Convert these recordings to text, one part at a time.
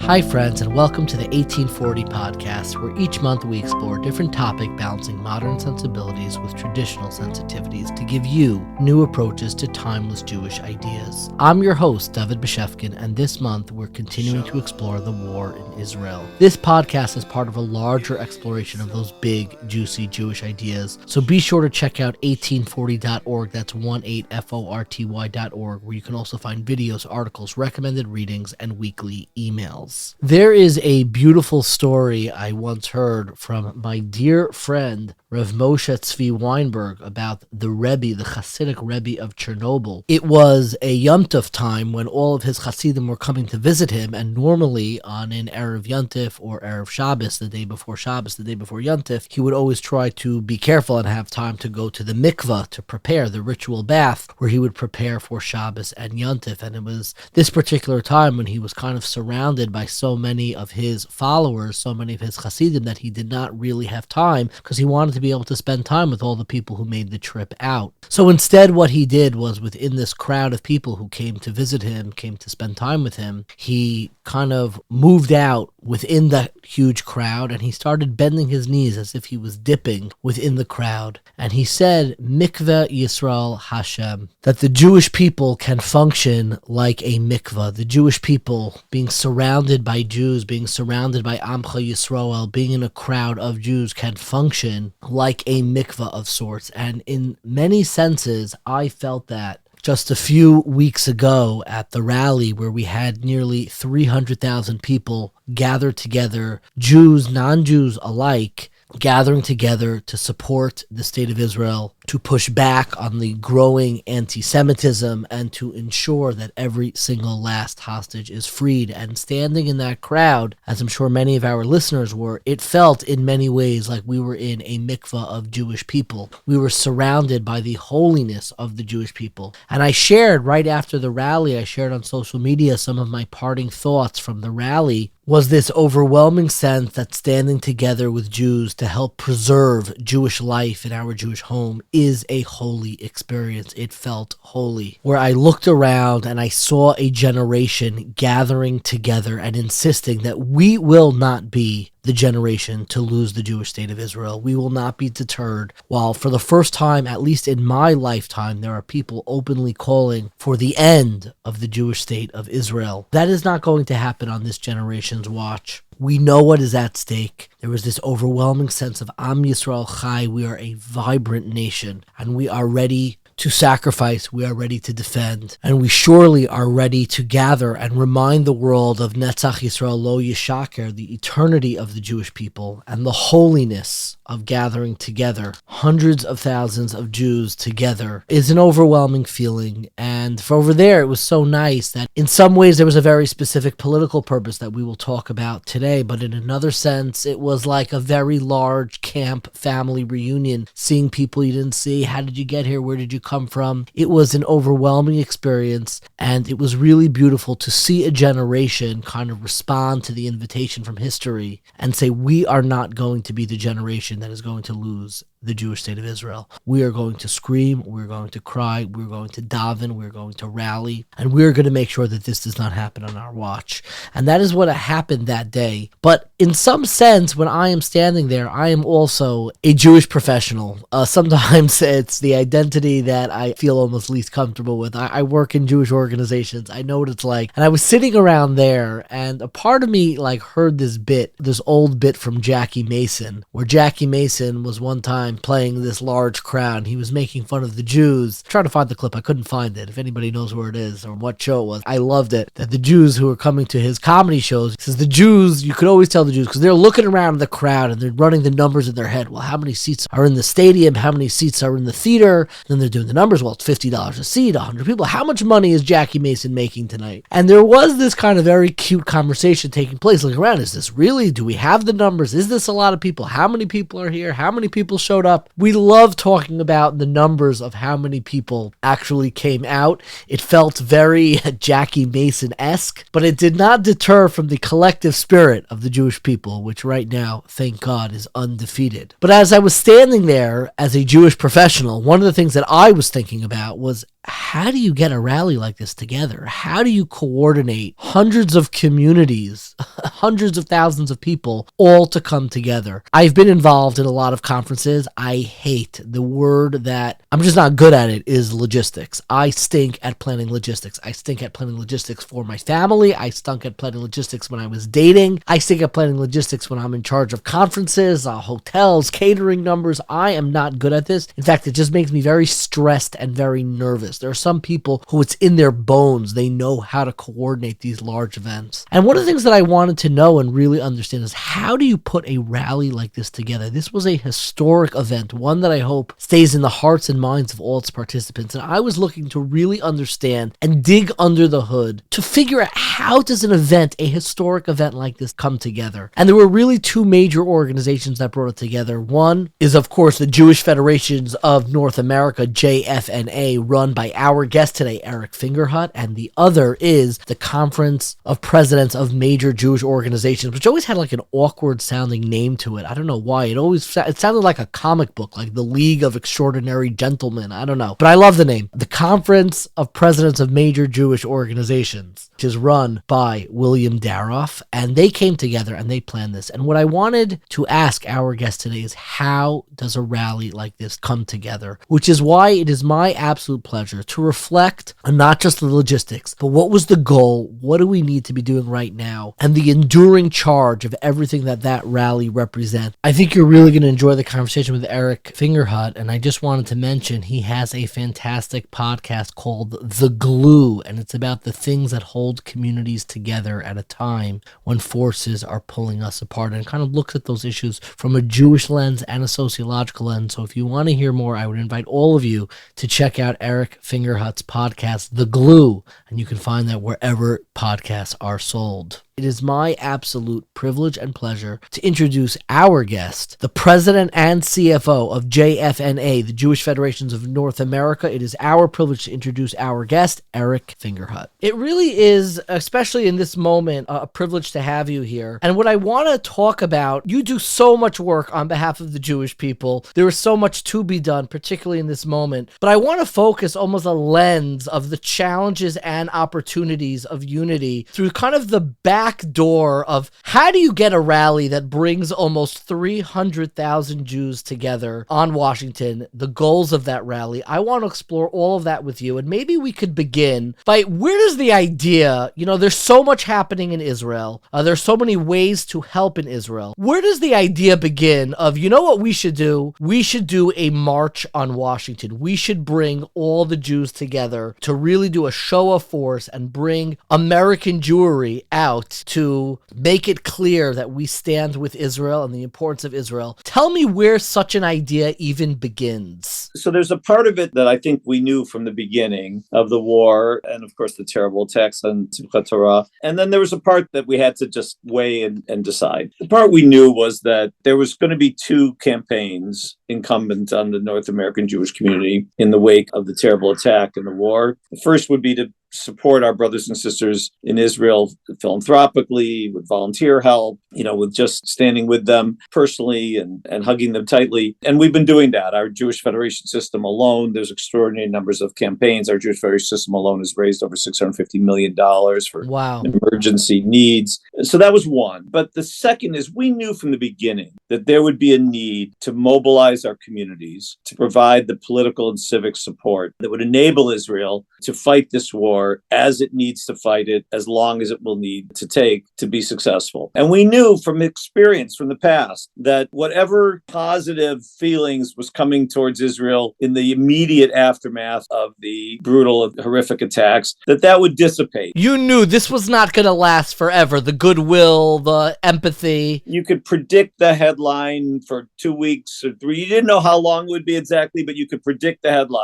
Hi friends, and welcome to the 1840 podcast, where each month we explore a different topic balancing modern sensibilities with traditional sensitivities to give you new approaches to timeless Jewish ideas. I'm your host, David Beshefkin, and this month we're continuing to explore the war in Israel. This podcast is part of a larger exploration of those big, juicy Jewish ideas, so be sure to check out 1840.org, that's 18forty.org, where you can also find videos, articles, recommended readings, and weekly emails. There is a beautiful story I once heard from my dear friend Rav Moshe Tzvi Weinberg about the Rebbe, the Hasidic Rebbe of Chernobyl. It was a Yom Tov time when all of his Hasidim were coming to visit him, and normally on an Erev Yom Tov or Erev Shabbos, the day before Shabbos, the day before Yom Tov, he would always try to be careful and have time to go to the mikvah to prepare the ritual bath where he would prepare for Shabbos and Yom Tov. And it was this particular time when he was kind of surrounded by so many of his followers, so many of his Hasidim, that he did not really have time because he wanted to be able to spend time with all the people who made the trip out. So instead, what he did was, within this crowd of people who came to visit him, came to spend time with him, he kind of moved out within that huge crowd and he started bending his knees as if he was dipping within the crowd. And he said, Mikveh Yisrael Hashem, that the Jewish people can function like a mikveh. The Jewish people, being surrounded by Jews, being surrounded by Amcha Yisrael, being in a crowd of Jews, can function like a mikveh of sorts. And in many senses, I felt that just a few weeks ago at the rally where we had nearly 300,000 people gathered together, Jews, non-Jews alike, gathering together to support the state of Israel, to push back on the growing anti-Semitism, and to ensure that every single last hostage is freed. And standing in that crowd, as I'm sure many of our listeners were, it felt in many ways like we were in a mikveh of Jewish people. We were surrounded by the holiness of the Jewish people. And I shared right after the rally, I shared on social media some of my parting thoughts from the rally, was this overwhelming sense that standing together with Jews to help preserve Jewish life in our Jewish home is a holy experience. It felt holy. Where I looked around and I saw a generation gathering together and insisting that we will not be the generation to lose the Jewish state of Israel. We will not be deterred. While for the first time, at least in my lifetime, there are people openly calling for the end of the Jewish state of Israel. That is not going to happen on this generation's watch. We know what is at stake. There was this overwhelming sense of Am Yisrael Chai. We are a vibrant nation, and we are ready to sacrifice, we are ready to defend, and we surely are ready to gather and remind the world of Netzach Yisrael Lo Yishaker, the eternity of the Jewish people, and the holiness of gathering together. Hundreds of thousands of Jews together is an overwhelming feeling. And for over there, it was so nice that in some ways there was a very specific political purpose that we will talk about today, but in another sense, it was like a very large camp family reunion, seeing people you didn't see. How did you get here? Where did you come from? It was an overwhelming experience, and it was really beautiful to see a generation kind of respond to the invitation from history and say, we are not going to be the generation that is going to lose the Jewish state of Israel. We are going to scream, we're going to cry, we're going to daven, we're going to rally, and we're going to make sure that this does not happen on our watch. And that is what happened that day. But in some sense, when I am standing there, I am also a Jewish professional. Sometimes it's the identity that I feel almost least comfortable with. I work in Jewish organizations. I know what it's like. And I was sitting around there, and a part of me heard this old bit from Jackie Mason, where Jackie Mason was one time playing this large crowd. He was making fun of the Jews. Trying to find the clip, I couldn't find it. If anybody knows where it is or what show it was, I loved it. That the Jews who were coming to his comedy shows, he says the Jews, you could always tell the Jews because they're looking around the crowd and they're running the numbers in their head. Well, how many seats are in the stadium? How many seats are in the theater? Then they're doing the numbers. Well, it's $50 a seat, 100 people. How much money is Jackie Mason making tonight? And there was this kind of very cute conversation taking place. Looking around, is this really? Do we have the numbers? Is this a lot of people? How many people are here? How many people showed showed up. We love talking about the numbers of how many people actually came out. It felt very Jackie Mason-esque, but it did not deter from the collective spirit of the Jewish people, which right now, thank God, is undefeated. But as I was standing there as a Jewish professional, one of the things that I was thinking about was, how do you get a rally like this together? How do you coordinate hundreds of communities, hundreds of thousands of people, all to come together? I've been involved in a lot of conferences. I hate the word that I'm just not good at it is logistics. I stink at planning logistics. I stink at planning logistics for my family. I stunk at planning logistics when I was dating. I stink at planning logistics when I'm in charge of conferences, hotels, catering numbers. I am not good at this. In fact, it just makes me very stressed and very nervous. There are some people who it's in their bones. They know how to coordinate these large events. And one of the things that I wanted to know and really understand is, how do you put a rally like this together? This was a historic event, one that I hope stays in the hearts and minds of all its participants. And I was looking to really understand and dig under the hood to figure out, how does an event, a historic event like this, come together? And there were really two major organizations that brought it together. One is, of course, the Jewish Federations of North America, JFNA, run by our guest today, Eric Fingerhut, and the other is the Conference of Presidents of Major Jewish Organizations, which always had like an awkward sounding name to it. I don't know why. It sounded like a comic book, like the League of Extraordinary Gentlemen. I don't know, but I love the name. The Conference of Presidents of Major Jewish Organizations, which is run by William Daroff, and they came together and they planned this. And what I wanted to ask our guest today is, how does a rally like this come together? Which is why it is my absolute pleasure to reflect on not just the logistics, but what was the goal, what do we need to be doing right now, and the enduring charge of everything that rally represents. I think you're really going to enjoy the conversation with Eric Fingerhut, and I just wanted to mention he has a fantastic podcast called The Glue, and it's about the things that hold communities together at a time when forces are pulling us apart, and kind of looks at those issues from a Jewish lens and a sociological lens. So if you want to hear more, I would invite all of you to check out Eric Fingerhut's podcast, The Glue, and you can find that wherever podcasts are sold. It is my absolute privilege and pleasure to introduce our guest, the president and CFO of JFNA, the Jewish Federations of North America. It is our privilege to introduce our guest, Eric Fingerhut. It really is, especially in this moment, a privilege to have you here. And what I want to talk about, you do so much work on behalf of the Jewish people. There is so much to be done, particularly in this moment. But I want to focus almost a lens of the challenges and opportunities of unity through kind of the back door of, how do you get a rally that brings almost 300,000 Jews together on Washington, the goals of that rally. I want to explore all of that with you, and maybe we could begin by, where does the idea, there's so much happening in Israel, there's so many ways to help in Israel. Where does the idea begin of, what we should do? We should do a march on Washington. We should bring all the Jews together to really do a show of force and bring American Jewry out to make it clear that we stand with Israel and the importance of Israel. Tell me where such an idea even begins. So there's a part of it that I think we knew from the beginning of the war, and of course the terrible attacks on Simchat Torah. And then there was a part that we had to just weigh and decide. The part we knew was that there was going to be two campaigns incumbent on the North American Jewish community in the wake of the terrible attack and the war. The first would be to support our brothers and sisters in Israel philanthropically, with volunteer help, with just standing with them personally and hugging them tightly. And we've been doing that. Our Jewish Federation system alone, there's extraordinary numbers of campaigns. Our Jewish Federation system alone has raised over $650 million for emergency needs. So that was one. But the second is, we knew from the beginning that there would be a need to mobilize our communities, to provide the political and civic support that would enable Israel to fight this war as it needs to fight it, as long as it will need to take to be successful. And we knew from experience from the past that whatever positive feelings was coming towards Israel Israel in the immediate aftermath of the brutal, horrific attacks, that would dissipate. You knew this was not going to last forever. The goodwill, the empathy. You could predict the headline for 2 weeks or 3. You didn't know how long it would be exactly, but you could predict the headline.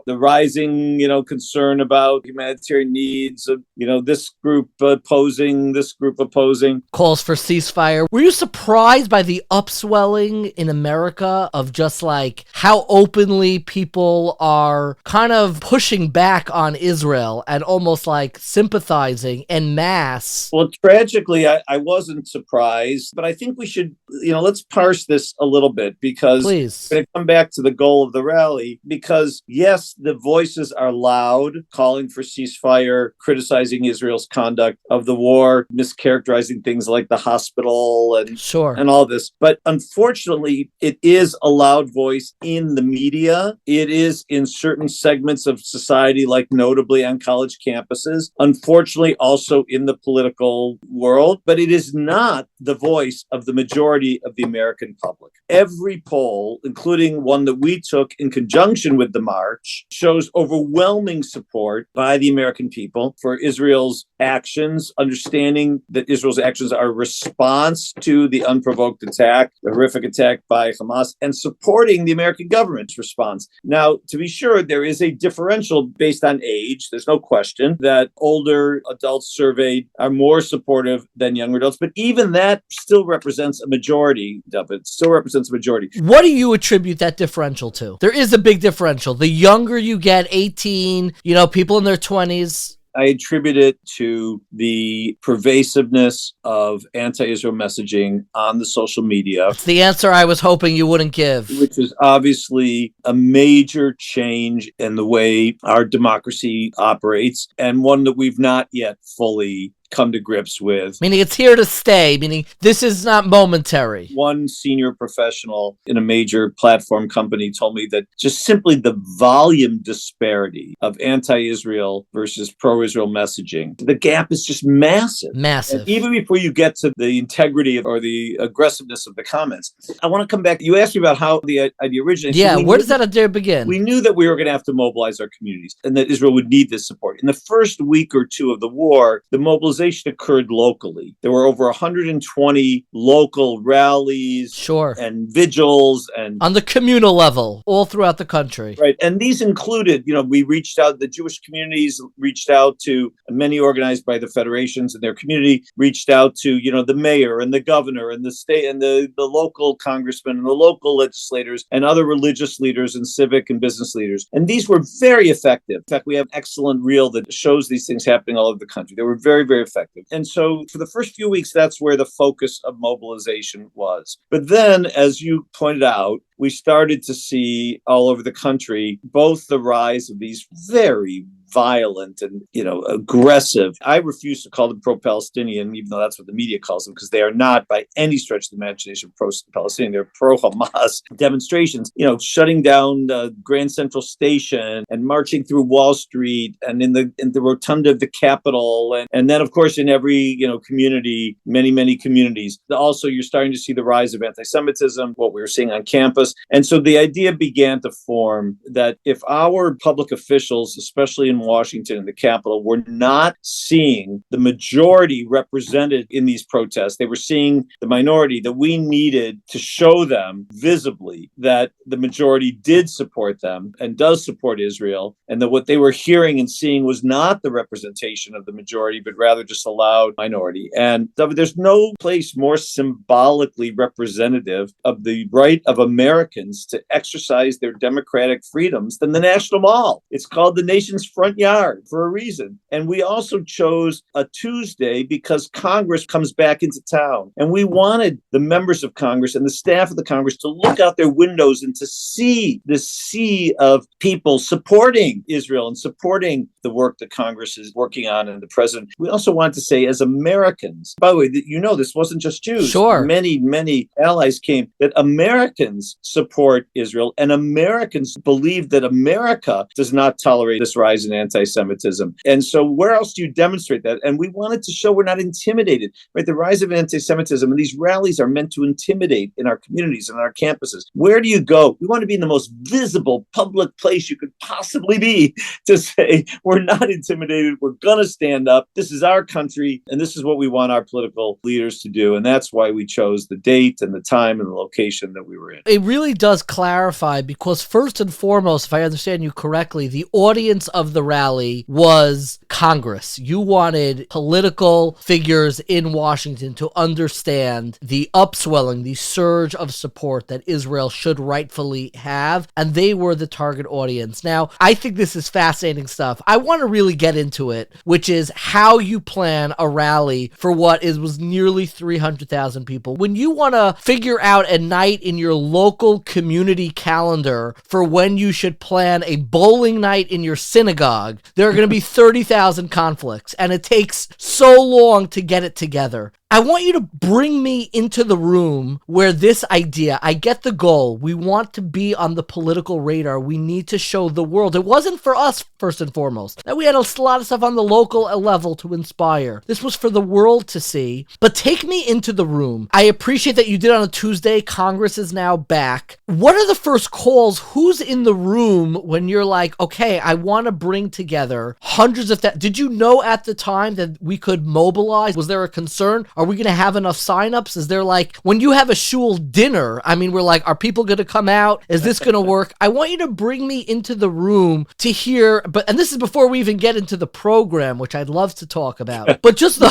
The rising, concern about humanitarian needs of, this group opposing, this group opposing. Calls for ceasefire. Were you surprised by the upswelling in America of just like how openly people are kind of pushing back on Israel and almost like sympathizing en masse? Well, tragically, I wasn't surprised, but I think we should, let's parse this a little bit because Please. I'm going to come back to the goal of the rally because yes, the voices are loud, calling for ceasefire, criticizing Israel's conduct of the war, mischaracterizing things like the hospital and all this. But unfortunately, it is a loud voice in the media. It is in certain segments of society, like notably on college campuses. Unfortunately, also in the political world. But it is not the voice of the majority of the American public. Every poll, including one that we took in conjunction with the march, shows overwhelming support by the American people for Israel's actions, understanding that Israel's actions are a response to the unprovoked attack, the horrific attack by Hamas, and supporting the American government's response. Now, to be sure, there is a differential based on age. There's no question that older adults surveyed are more supportive than younger adults, but even that still represents a majority of it. Still represents a majority. What do you attribute that differential to? There is a big differential. The younger you get, 18, people in their 20s. I attribute it to the pervasiveness of anti-Israel messaging on the social media. That's the answer I was hoping you wouldn't give. Which is obviously a major change in the way our democracy operates, and one that we've not yet fully come to grips with. Meaning it's here to stay, meaning this is not momentary. One senior professional in a major platform company told me that just simply the volume disparity of anti-Israel versus pro-Israel messaging, the gap is just massive. Massive. And even before you get to the integrity or the aggressiveness of the comments, I want to come back. You asked me about how the idea originated. Yeah, where does that idea begin? We knew that we were going to have to mobilize our communities and that Israel would need this support. In the first week or two of the war, the mobilization occurred locally. There were over 120 local rallies and vigils and on the communal level all throughout the country. Right. And these included, we reached out, the Jewish communities reached out to many organized by the federations in their community, reached out to, the mayor and the governor and the state and the local congressmen and the local legislators and other religious leaders and civic and business leaders. And these were very effective. In fact, we have an excellent reel that shows these things happening all over the country. They were very, very effective. And so for the first few weeks, that's where the focus of mobilization was. But then, as you pointed out, we started to see all over the country both the rise of these very violent and, aggressive. I refuse to call them pro-Palestinian, even though that's what the media calls them, because they are not by any stretch of the imagination pro-Palestinian. They're pro-Hamas demonstrations, shutting down the Grand Central Station and marching through Wall Street and in the rotunda of the Capitol. And then, of course, in every, community, many communities. Also, you're starting to see the rise of anti-Semitism, what we were seeing on campus. And so the idea began to form that if our public officials, especially in Washington and the Capitol, were not seeing the majority represented in these protests, they were seeing the minority, that we needed to show them visibly that the majority did support them and does support Israel, and that what they were hearing and seeing was not the representation of the majority, but rather just a loud minority. And there's no place more symbolically representative of the right of Americans to exercise their democratic freedoms than the National Mall. It's called the nation's front yard for a reason. And we also chose a Tuesday because Congress comes back into town. And we wanted the members of Congress and the staff of the Congress to look out their windows and to see the sea of people supporting Israel and supporting the work that Congress is working on and the president. We also wanted to say, as Americans, by the way, this wasn't just Jews. Sure. Many allies came, that Americans support Israel and Americans believe that America does not tolerate this rise in anti-Semitism. And so where else do you demonstrate that? And we wanted to show we're not intimidated, right? The rise of anti-Semitism, and these rallies are meant to intimidate in our communities and our campuses. Where do you go? We want to be in the most visible public place you could possibly be to say, we're not intimidated. We're going to stand up. This is our country. And this is what we want our political leaders to do. And that's why we chose the date and the time and the location that we were in. It really does clarify, because first and foremost, if I understand you correctly, the audience of the rally was Congress. You wanted political figures in Washington to understand the upswelling, the surge of support that Israel should rightfully have, and they were the target audience. Now, I think this is fascinating stuff. I want to really get into it, which is how you plan a rally for what was nearly 300,000 people. When you want to figure out a night in your local community calendar for when you should plan a bowling night in your synagogue, there are going to be 30,000 conflicts, and it takes so long to get it together. I want you to bring me into the room where this idea, I get the goal. We want to be on the political radar. We need to show the world. It wasn't for us, first and foremost. That we had a lot of stuff on the local level to inspire. This was for the world to see. But take me into the room. I appreciate that you did it on a Tuesday. Congress is now back. What are the first calls? Who's in the room when you're like, okay, I want to bring together hundreds of that? Did you know at the time that we could mobilize? Was there a concern? Are we going to have enough signups? Is there, like, when you have a shul dinner, I mean, we're like, are people going to come out? Is this going to work? I want you to bring me into the room to hear, and this is before we even get into the program, which I'd love to talk about, but just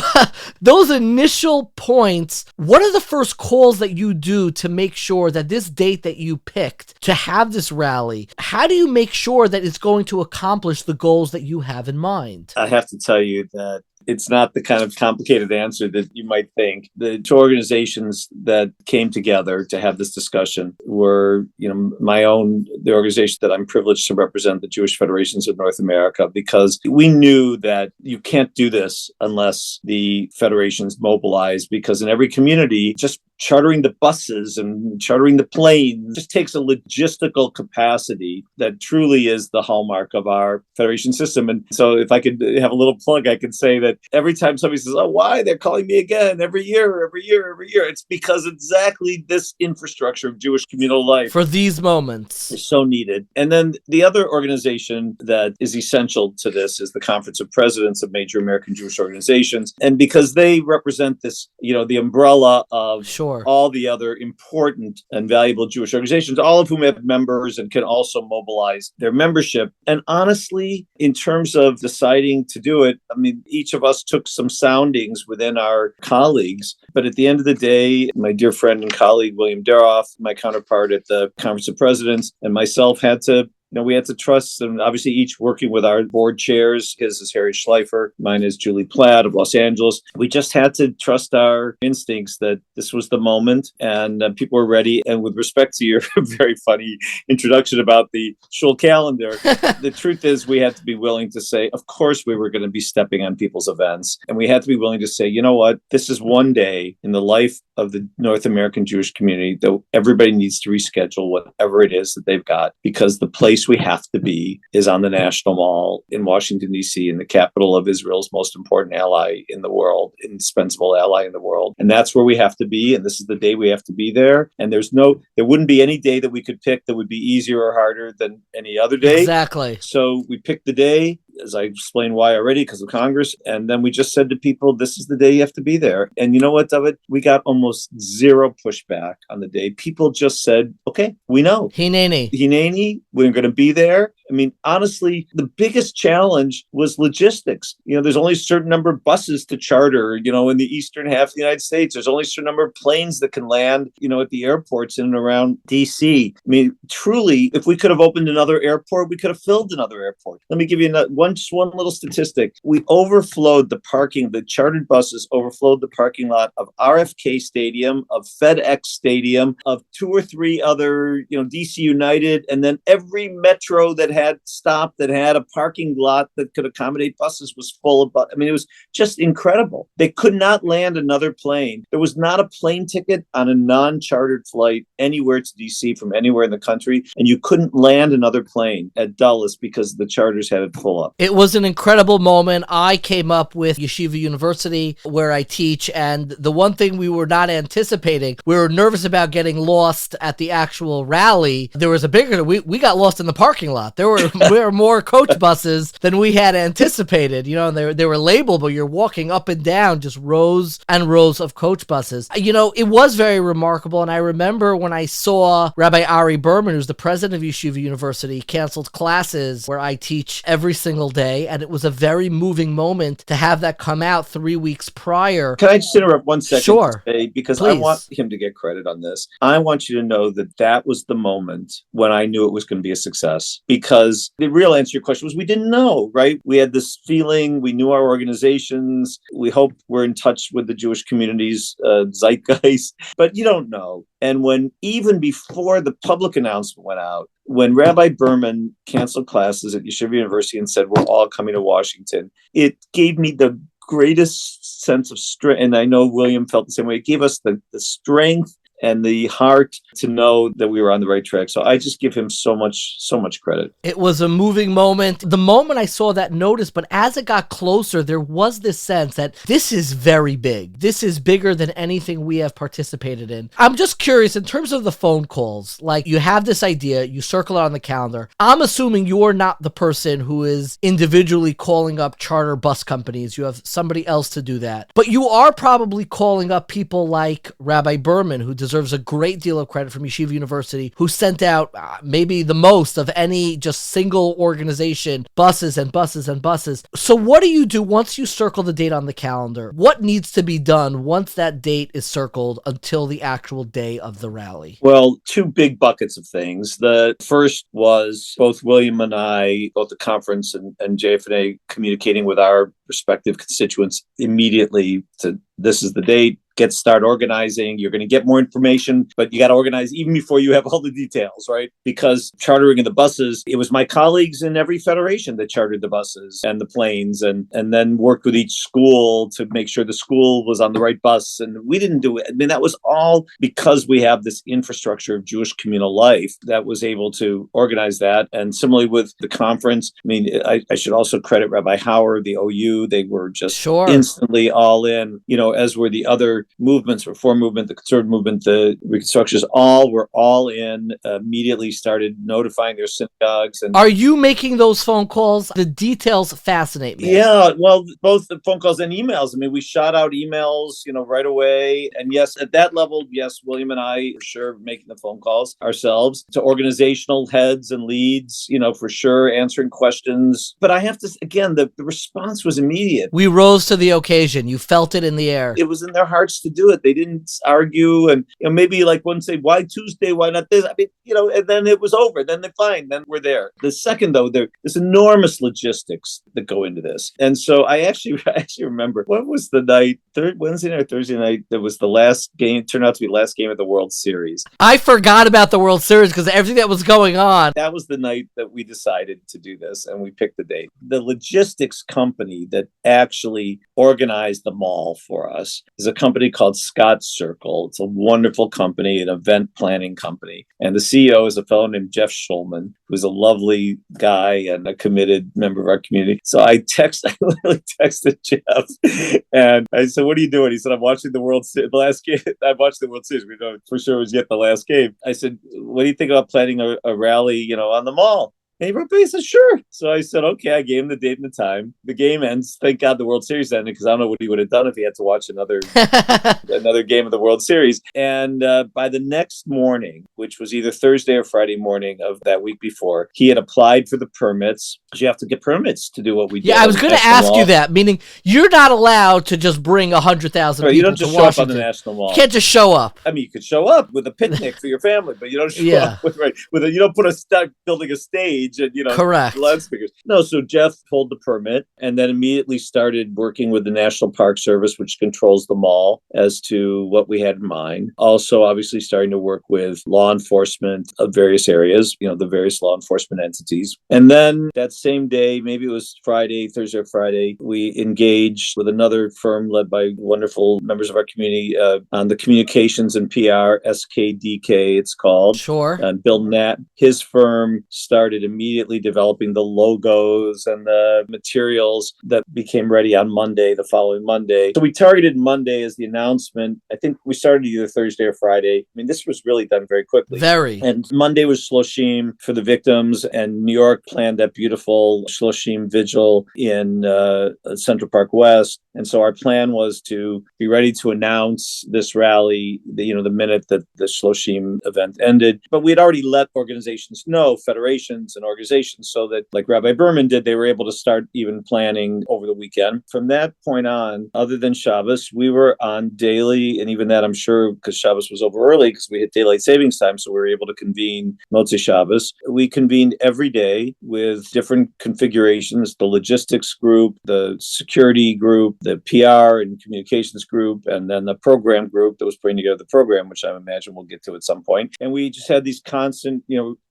those initial points. What are the first calls that you do to make sure that this date that you picked to have this rally, how do you make sure that it's going to accomplish the goals that you have in mind? I have to tell you that it's not the kind of complicated answer that you might think. The two organizations that came together to have this discussion were, the organization that I'm privileged to represent, the Jewish Federations of North America, because we knew that you can't do this unless the federations mobilize, because in every community, just chartering the buses and chartering the planes just takes a logistical capacity that truly is the hallmark of our federation system. And so if I could have a little plug, I could say that every time somebody says, oh, why? They're calling me again every year. It's because exactly this infrastructure of Jewish communal life for these moments is so needed. And then the other organization that is essential to this is the Conference of Presidents of Major American Jewish Organizations. And because they represent this, the umbrella of all the other important and valuable Jewish organizations, all of whom have members and can also mobilize their membership. And honestly, in terms of deciding to do it, I mean, each of us took some soundings within our colleagues. But at the end of the day, my dear friend and colleague, William Daroff, my counterpart at the Conference of Presidents, and myself we had to trust, and obviously each working with our board chairs. His is Harry Schleifer, mine is Julie Platt of Los Angeles. We just had to trust our instincts that this was the moment, and people were ready. And with respect to your very funny introduction about the shul calendar, the truth is we had to be willing to say, of course we were going to be stepping on people's events. And we had to be willing to say, you know what, this is one day in the life of the North American Jewish community that everybody needs to reschedule whatever it is that they've got, because the place we have to be is on the National Mall in Washington, D.C., in the capital of Israel's most important ally in the world, indispensable ally in the world. And that's where we have to be. And this is the day we have to be there. And there wouldn't be any day that we could pick that would be easier or harder than any other day. Exactly. So we picked the day, as I explained why already, because of Congress. And then we just said to people, this is the day you have to be there. And you know what, David? We got almost zero pushback on the day. People just said, okay, we know. Hineni, we're going to be there. I mean, honestly, the biggest challenge was logistics. There's only a certain number of buses to charter, in the eastern half of the United States. There's only a certain number of planes that can land, at the airports in and around DC. I mean, truly, if we could have opened another airport, we could have filled another airport. Let me give you one little statistic. We overflowed the chartered buses overflowed the parking lot of RFK Stadium, of FedEx Stadium, of two or three other, DC United, and then every metro that had stopped, that had a parking lot that could accommodate buses, was full of buses. I mean, it was just incredible. They could not land another plane. There was not a plane ticket on a non-chartered flight anywhere to DC from anywhere in the country, and you couldn't land another plane at Dulles because the charters had it full up. It was an incredible moment. I came up with Yeshiva University, where I teach, and the one thing we were not anticipating, we were nervous about getting lost at the actual rally. There was a bigger, we got lost in the parking lot. There were more coach buses than we had anticipated, you know, and they were labeled, but you're walking up and down just rows and rows of coach buses. You know, it was very remarkable, and I remember when I saw Rabbi Ari Berman, who's the president of Yeshiva University, canceled classes where I teach every single day, and it was a very moving moment to have that come out 3 weeks prior. Can I just interrupt 1 second? Sure. Because Please. I want him to get credit on this. I want you to know that that was the moment when I knew it was going to be a success, because the real answer to your question was we didn't know, right? We had this feeling, we knew our organizations, we hoped we're in touch with the Jewish community's zeitgeist, but you don't know. And when, even before the public announcement went out, when Rabbi Berman canceled classes at Yeshiva University and said, we're all coming to Washington, it gave me the greatest sense of strength. And I know William felt the same way. It gave us the strength and the heart to know that we were on the right track. So I just give him so much credit. It was a moving moment. The moment I saw that notice, but as it got closer, there was this sense that this is very big. This is bigger than anything we have participated in. I'm just curious, in terms of the phone calls, like you have this idea, you circle it on the calendar. I'm assuming you're not the person who is individually calling up charter bus companies. You have somebody else to do that. But you are probably calling up people like Rabbi Berman, who deserves a great deal of credit from Yeshiva University, who sent out maybe the most of any just single organization, buses and buses and buses. So what do you do once you circle the date on the calendar? What needs to be done once that date is circled until the actual day of the rally? Well, two big buckets of things. The first was both William and I, both the conference and JFNA, communicating with our respective constituents immediately to, this is the date. Start organizing. You're going to get more information, but you got to organize even before you have all the details, right? Because chartering of the buses, it was my colleagues in every federation that chartered the buses and the planes, and then worked with each school to make sure the school was on the right bus. And we didn't do it. I mean, that was all because we have this infrastructure of Jewish communal life that was able to organize that. And similarly with the conference, I mean, I should also credit Rabbi Howard, the OU. They were just instantly all in, you know, as were the other movements, Reform movement, the Conservative movement, the Reconstructionists, were all in, immediately started notifying their synagogues. And are you making those phone calls? The details fascinate me. Yeah, well, both the phone calls and emails. I mean, we shot out emails, you know, right away. And yes, at that level, yes, William and I, for sure, making the phone calls ourselves to organizational heads and leads, you know, for sure, answering questions. But I have to, again, the response was immediate. We rose to the occasion. You felt it in the air. It was in their hearts to do it. They didn't argue, and you know, maybe like one say, why Tuesday, why not this? I mean, you know, and then it was over. Then they're fine. Then we're there. The second, though, there's enormous logistics that go into this. And so I actually remember, what was the night, Wednesday night or Thursday night, that was the last game, turned out to be the last game of the World Series. I forgot about the World Series because everything that was going on. That was the night that we decided to do this, and we picked the date. The logistics company that actually organized the mall for us is a company called Scott's Circle. It's a wonderful company, an event planning company. And the CEO is a fellow named Jeff Schulman, who's a lovely guy and a committed member of our community. So I literally texted Jeff and I said, what are you doing? He said, I'm watching the World Series. The last game, I watched the World Series. We know for sure it was yet the last game. I said, what do you think about planning a rally, you know, on the mall? And he wrote back, he said, sure. So I said, okay, I gave him the date and the time. The game ends. Thank God the World Series ended, because I don't know what he would have done if he had to watch another game of the World Series. And by the next morning, which was either Thursday or Friday morning of that week before, he had applied for the permits. You have to get permits to do what we do. Yeah, I was going to ask you that, meaning you're not allowed to just bring 100,000 people to Washington. You don't just show up on the National Mall. You can't just show up. I mean, you could show up with a picnic for your family, but you don't show up with you don't start building a stage stage and, Correct. loudspeakers. No, so Jeff pulled the permit and then immediately started working with the National Park Service, which controls the mall, as to what we had in mind. Also, obviously, starting to work with law enforcement of various areas, the various law enforcement entities. And then that same day, maybe it was Thursday or Friday, we engaged with another firm led by wonderful members of our community on the communications and PR, SKDK, it's called. Sure. And Bill Knapp, his firm started immediately developing the logos and the materials that became ready on Monday, the following Monday. So we targeted Monday as the announcement. I think we started either Thursday or Friday. I mean, this was really done very quickly. Very. And Monday was Shloshim for the victims, and New York planned that beautiful Shloshim vigil in Central Park West. And so our plan was to be ready to announce this rally, the minute that the Shloshim event ended. But we had already let organizations know, federations and organizations, so that, like Rabbi Berman did, they were able to start even planning over the weekend. From that point on, other than Shabbos, we were on daily, and even that I'm sure because Shabbos was over early because we hit daylight savings time, so we were able to convene Motzei Shabbos. We convened every day with different configurations, the logistics group, the security group, the PR and communications group, and then the program group that was putting together the program, which I imagine we'll get to at some point. And we just had these constant,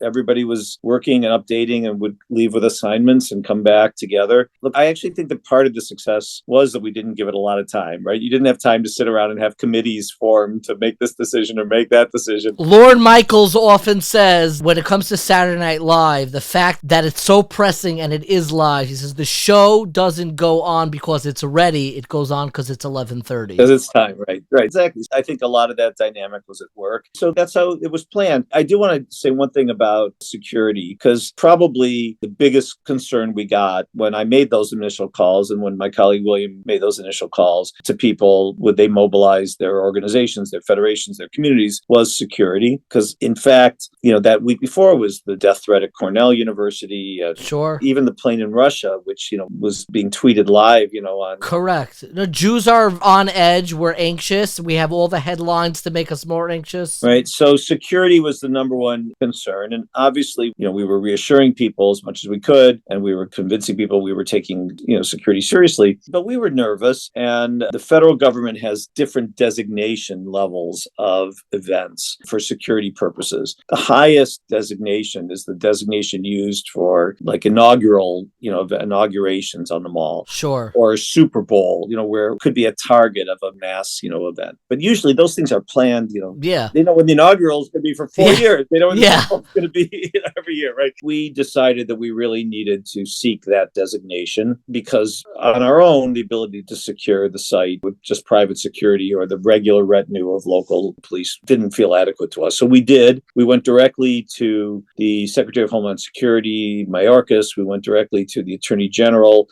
everybody was working and updating and would leave with assignments and come back together. Look, I actually think that part of the success was that we didn't give it a lot of time, right? You didn't have time to sit around and have committees formed to make this decision or make that decision. Lorne Michaels often says, when it comes to Saturday Night Live, the fact that it's so pressing and it is live, he says the show doesn't go on because it's ready, it goes on because it's 11:30. Because it's time, right, exactly. I think a lot of that dynamic was at work. So that's how it was planned. I do want to say one thing about security, because probably the biggest concern we got when I made those initial calls and when my colleague William made those initial calls to people, would they mobilize their organizations, their federations, their communities, was security. Because in fact, that week before was the death threat at Cornell University. Sure. Even the plane in Russia, which, was being tweeted live, on. Correct. The Jews are on edge. We're anxious. We have all the headlines to make us more anxious. Right. So security was the number one concern. And obviously, we were reassuring people as much as we could, and we were convincing people we were taking, security seriously. But we were nervous, and the federal government has different designation levels of events for security purposes. The highest designation is the designation used for like inaugural, inaugurations on the mall. Sure. Or Super Bowl, where it could be a target of a mass, event. But usually those things are planned, Yeah. They know when the inaugural is going to be for 4 years. They know when the Yeah. Super Bowl is going to be every year, right? We decided that we really needed to seek that designation because on our own, the ability to secure the site with just private security or the regular retinue of local police didn't feel adequate to us. So we did. We went directly to the Secretary of Homeland Security, Mayorkas. We went directly to the Attorney General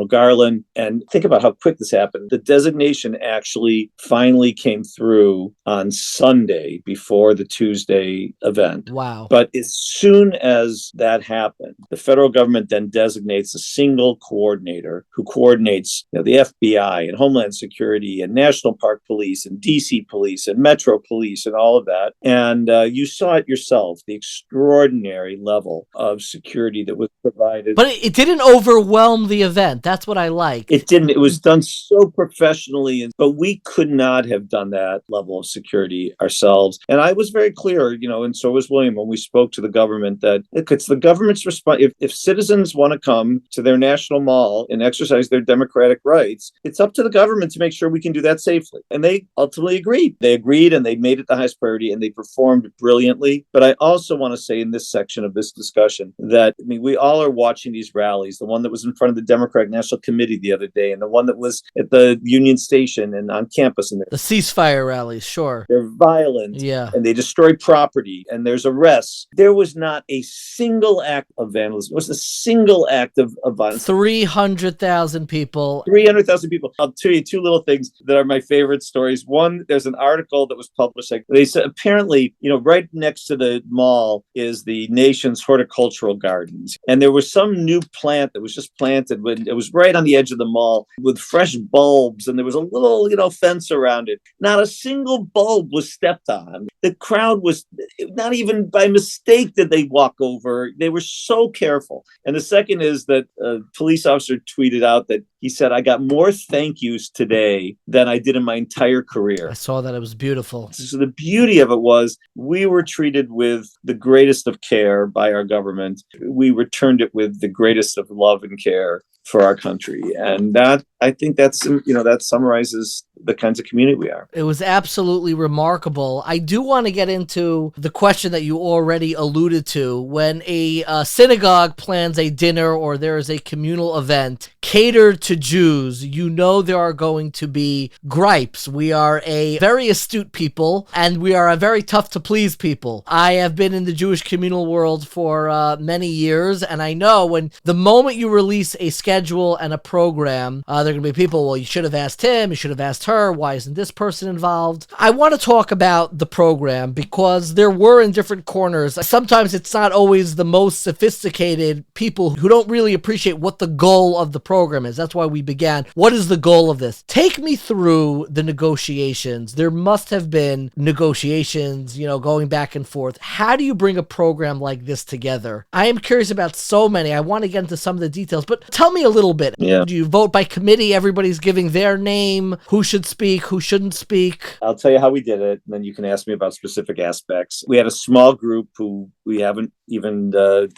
Garland. And think about how quick this happened. The designation actually finally came through on Sunday before the Tuesday event. Wow. But as soon as that happened, the federal government then designates a single coordinator who coordinates the FBI and Homeland Security and National Park Police and DC Police and Metro Police and all of that. And you saw it yourself, the extraordinary level of security that was provided. But it didn't overwhelm the event. That's what I like. It didn't. It was done so professionally, but we could not have done that level of security ourselves. And I was very clear, and so was William, when we spoke to the government, that it's the government's response. If citizens want to come to their national mall and exercise their democratic rights, it's up to the government to make sure we can do that safely. And they ultimately agreed. They agreed and they made it the highest priority and they performed brilliantly. But I also want to say in this section of this discussion that, we all are watching these rallies, the one that was in front of the Democratic National Committee the other day and the one that was at the Union Station and on campus. And the ceasefire rallies, sure. They're violent. Yeah. And they destroy property and there's arrests. There was not a single act of vandalism. It was a single act of violence. 300,000 people. 300,000 people. I'll tell you two little things that are my favorite stories. One, there's an article that was published. They said apparently, right next to the mall is the nation's horticultural gardens. And there was some new plant that was just planted when it was right on the edge of the mall with fresh bulbs. And there was a little, fence around it. Not a single bulb was stepped on. The crowd was not even by mistake did they walk over they were so careful. And the second is that a police officer tweeted out that he said, I got more thank yous today than I did in my entire career. I saw that. It was beautiful. So the beauty of it was we were treated with the greatest of care by our government. We returned it with the greatest of love and care for our country. And that, I think that's, that summarizes the kinds of community we are. It was absolutely remarkable. I do want to get into the question that you already alluded to. When a synagogue plans a dinner or there is a communal event catered to Jews, there are going to be gripes. We are a very astute people, and we are a very tough to please people. I have been in the Jewish communal world for many years, and I know when the moment you release a schedule and a program, there are going to be people, well, you should have asked him, you should have asked her, why isn't this person involved? I want to talk about the program because there were in different corners. Sometimes it's not always the most sophisticated people who don't really appreciate what the goal of the program is. That's why we began. What is the goal of this? Take me through the negotiations. There must have been negotiations, going back and forth. How do you bring a program like this together? I am curious about so many. I want to get into some of the details, but tell me a little bit. Yeah. Do you vote by committee? Everybody's giving their name. Who should speak? Who shouldn't speak? I'll tell you how we did it, and then you can ask me about specific aspects. We had a small group who we haven't even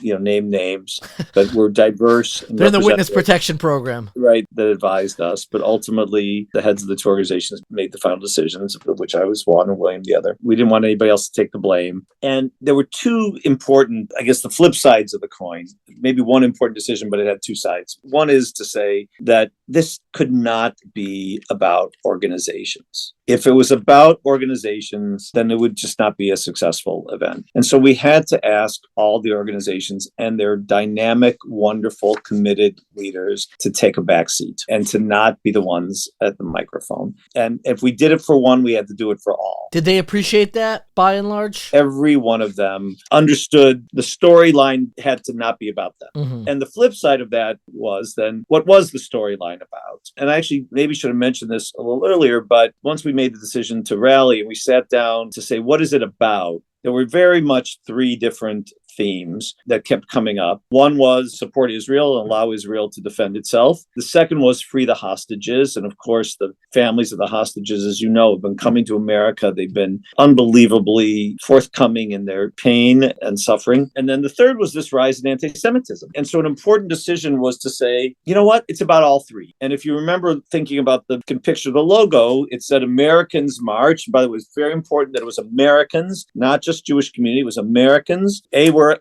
named names, but we're diverse. They're in the witness protection program, right? That advised us, but ultimately the heads of the two organizations made the final decisions, of which I was one and William the other. We didn't want anybody else to take the blame, and there were two important, I guess, the flip sides of the coin. Maybe one important decision, but it had two sides. One is to say that this could not be about organizations. If it was about organizations, then it would just not be a successful event. And so we had to ask all the organizations and their dynamic, wonderful, committed leaders to take a back seat and to not be the ones at the microphone. And if we did it for one, we had to do it for all. Did they appreciate that by and large? Every one of them understood the storyline had to not be about them. Mm-hmm. And the flip side of that was then, what was the storyline about? And I actually maybe should have mentioned this a little earlier, but once we made the decision to rally and we sat down to say, what is it about? There were very much three different themes that kept coming up. One was support Israel and allow Israel to defend itself. The second was free the hostages. And of course, the families of the hostages, as you know, have been coming to America. They've been unbelievably forthcoming in their pain and suffering. And then the third was this rise in anti-Semitism. And so an important decision was to say, you know what? It's about all three. And if you remember thinking about can picture the logo, it said Americans March. By the way, it's very important that it was Americans, not just Jewish community. It was Americans.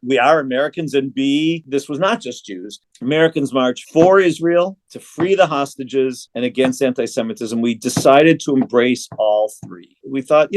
We are Americans, and B, this was not just Jews. Americans march for Israel, to free the hostages, and against anti-Semitism. We decided to embrace all three. We thought,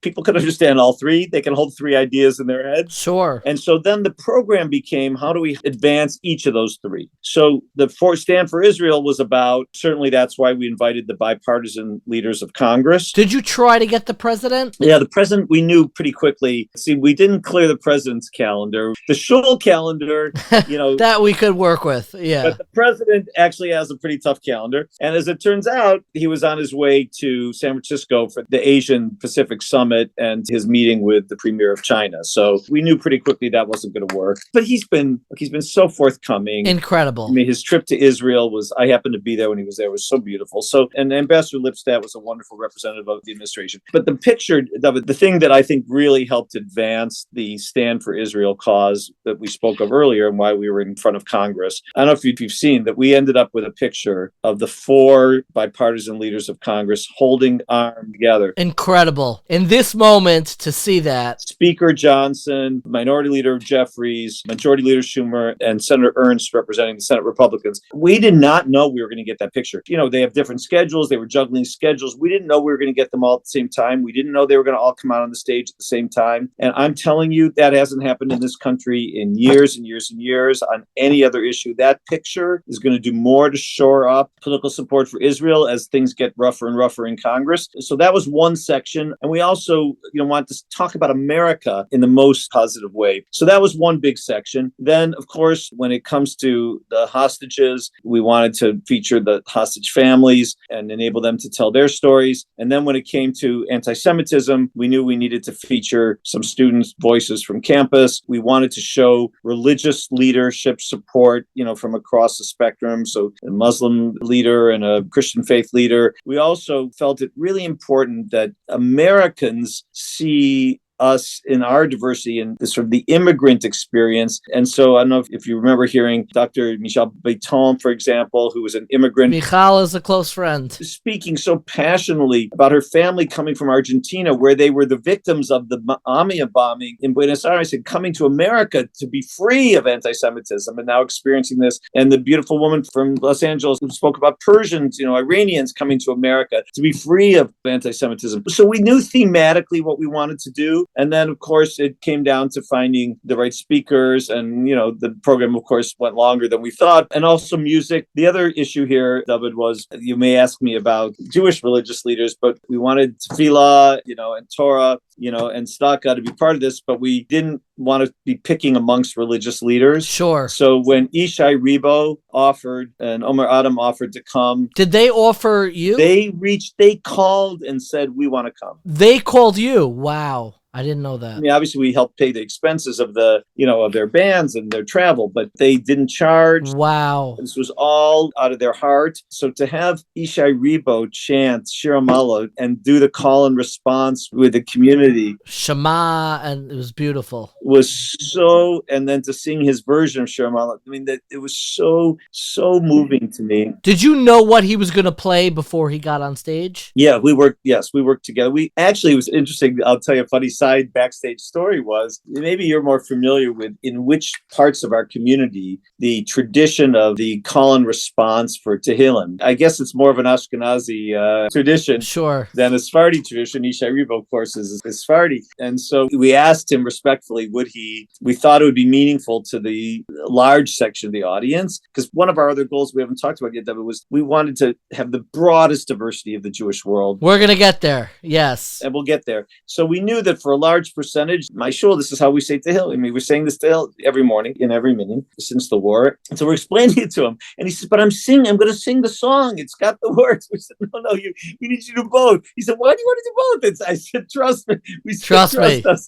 people can understand all three. They can hold three ideas in their heads. Sure. And so then the program became, how do we advance each of those three? So the Stand for Israel was about, certainly that's why we invited the bipartisan leaders of Congress. Did you try to get the president? Yeah, the president, we knew pretty quickly. See, we didn't clear the president's calendar. The Shul calendar, that we could work with, yeah. But the president actually has a pretty tough calendar. And as it turns out, he was on his way to San Francisco for the Asian Pacific Summit and his meeting with the premier of China. So we knew pretty quickly that wasn't going to work. But he's been so forthcoming. Incredible. I mean, his trip to Israel I happened to be there when he was there, was so beautiful. So, and Ambassador Lipstadt was a wonderful representative of the administration. But the picture of it, the thing that I think really helped advance the Stand for Israel cause that we spoke of earlier and why we were in front of Congress. I don't know if you've seen that we ended up with a picture of the four bipartisan leaders of Congress holding arms together. Incredible. In this moment to see that. Speaker Johnson, Minority Leader Jeffries, Majority Leader Schumer, and Senator Ernst representing the Senate Republicans. We did not know we were going to get that picture. They have different schedules. They were juggling schedules. We didn't know we were going to get them all at the same time. We didn't know they were going to all come out on the stage at the same time. And I'm telling you, that hasn't happened in this country in years and years and years on any other issue. That picture is going to do more to shore up political support for Israel as things get rougher and rougher in Congress. So that was one section. And we also, want to talk about America in the most positive way. So that was one big section. Then, of course, when it comes to the hostages, we wanted to feature the hostage families and enable them to tell their stories. And then when it came to anti-Semitism, we knew we needed to feature some students' voices from campus. We We wanted to show religious leadership support, from across the spectrum. So a Muslim leader and a Christian faith leader. We also felt it really important that Americans see us in our diversity and sort of the immigrant experience. And so I don't know if you remember hearing Dr. Michal Beton, for example, who was an immigrant. Michal is a close friend. Speaking so passionately about her family coming from Argentina, where they were the victims of the AMIA bombing in Buenos Aires and coming to America to be free of anti-Semitism and now experiencing this. And the beautiful woman from Los Angeles who spoke about Persians, Iranians coming to America to be free of anti-Semitism. So we knew thematically what we wanted to do. And then, of course, it came down to finding the right speakers. And, the program, of course, went longer than we thought. And also music. The other issue here, David, was you may ask me about Jewish religious leaders, but we wanted tefillah, and Torah, and tzedakah to be part of this, but we didn't want to be picking amongst religious leaders. Sure. So when Ishai Ribo offered and Omer Adam offered to come. Did they offer you? They called and said, we want to come. They called you. Wow. I didn't know that. I mean, obviously we helped pay the expenses of of their bands and their travel, but they didn't charge. Wow. This was all out of their heart. So to have Ishai Ribo chant Shir HaMa'alot and do the call and response with the community. Shema, and it was beautiful. And then to sing his version of Shir HaMa'alot. I mean, that it was so moving to me. Did you know what he was going to play before he got on stage? Yeah, we worked together. It was interesting. I'll tell you a funny backstage story was, maybe you're more familiar with in which parts of our community the tradition of the call and response for Tehillim. I guess it's more of an Ashkenazi tradition than a Sephardi tradition. Ishai Ribo, of course, is Sephardi. And so we asked him respectfully, we thought it would be meaningful to the large section of the audience, because one of our other goals we haven't talked about yet, Deborah, was we wanted to have the broadest diversity of the Jewish world. We're going to get there. Yes. And we'll get there. So we knew that for a large percentage, my shul, this is how we say Tehillim. I mean, we're saying this Tehillim every morning in every minyan since the war. And so we're explaining it to him. And he says, but I'm going to sing the song. It's got the words. We said, no, we need you to do both. He said, why do you want to do both? I said, trust me. We said,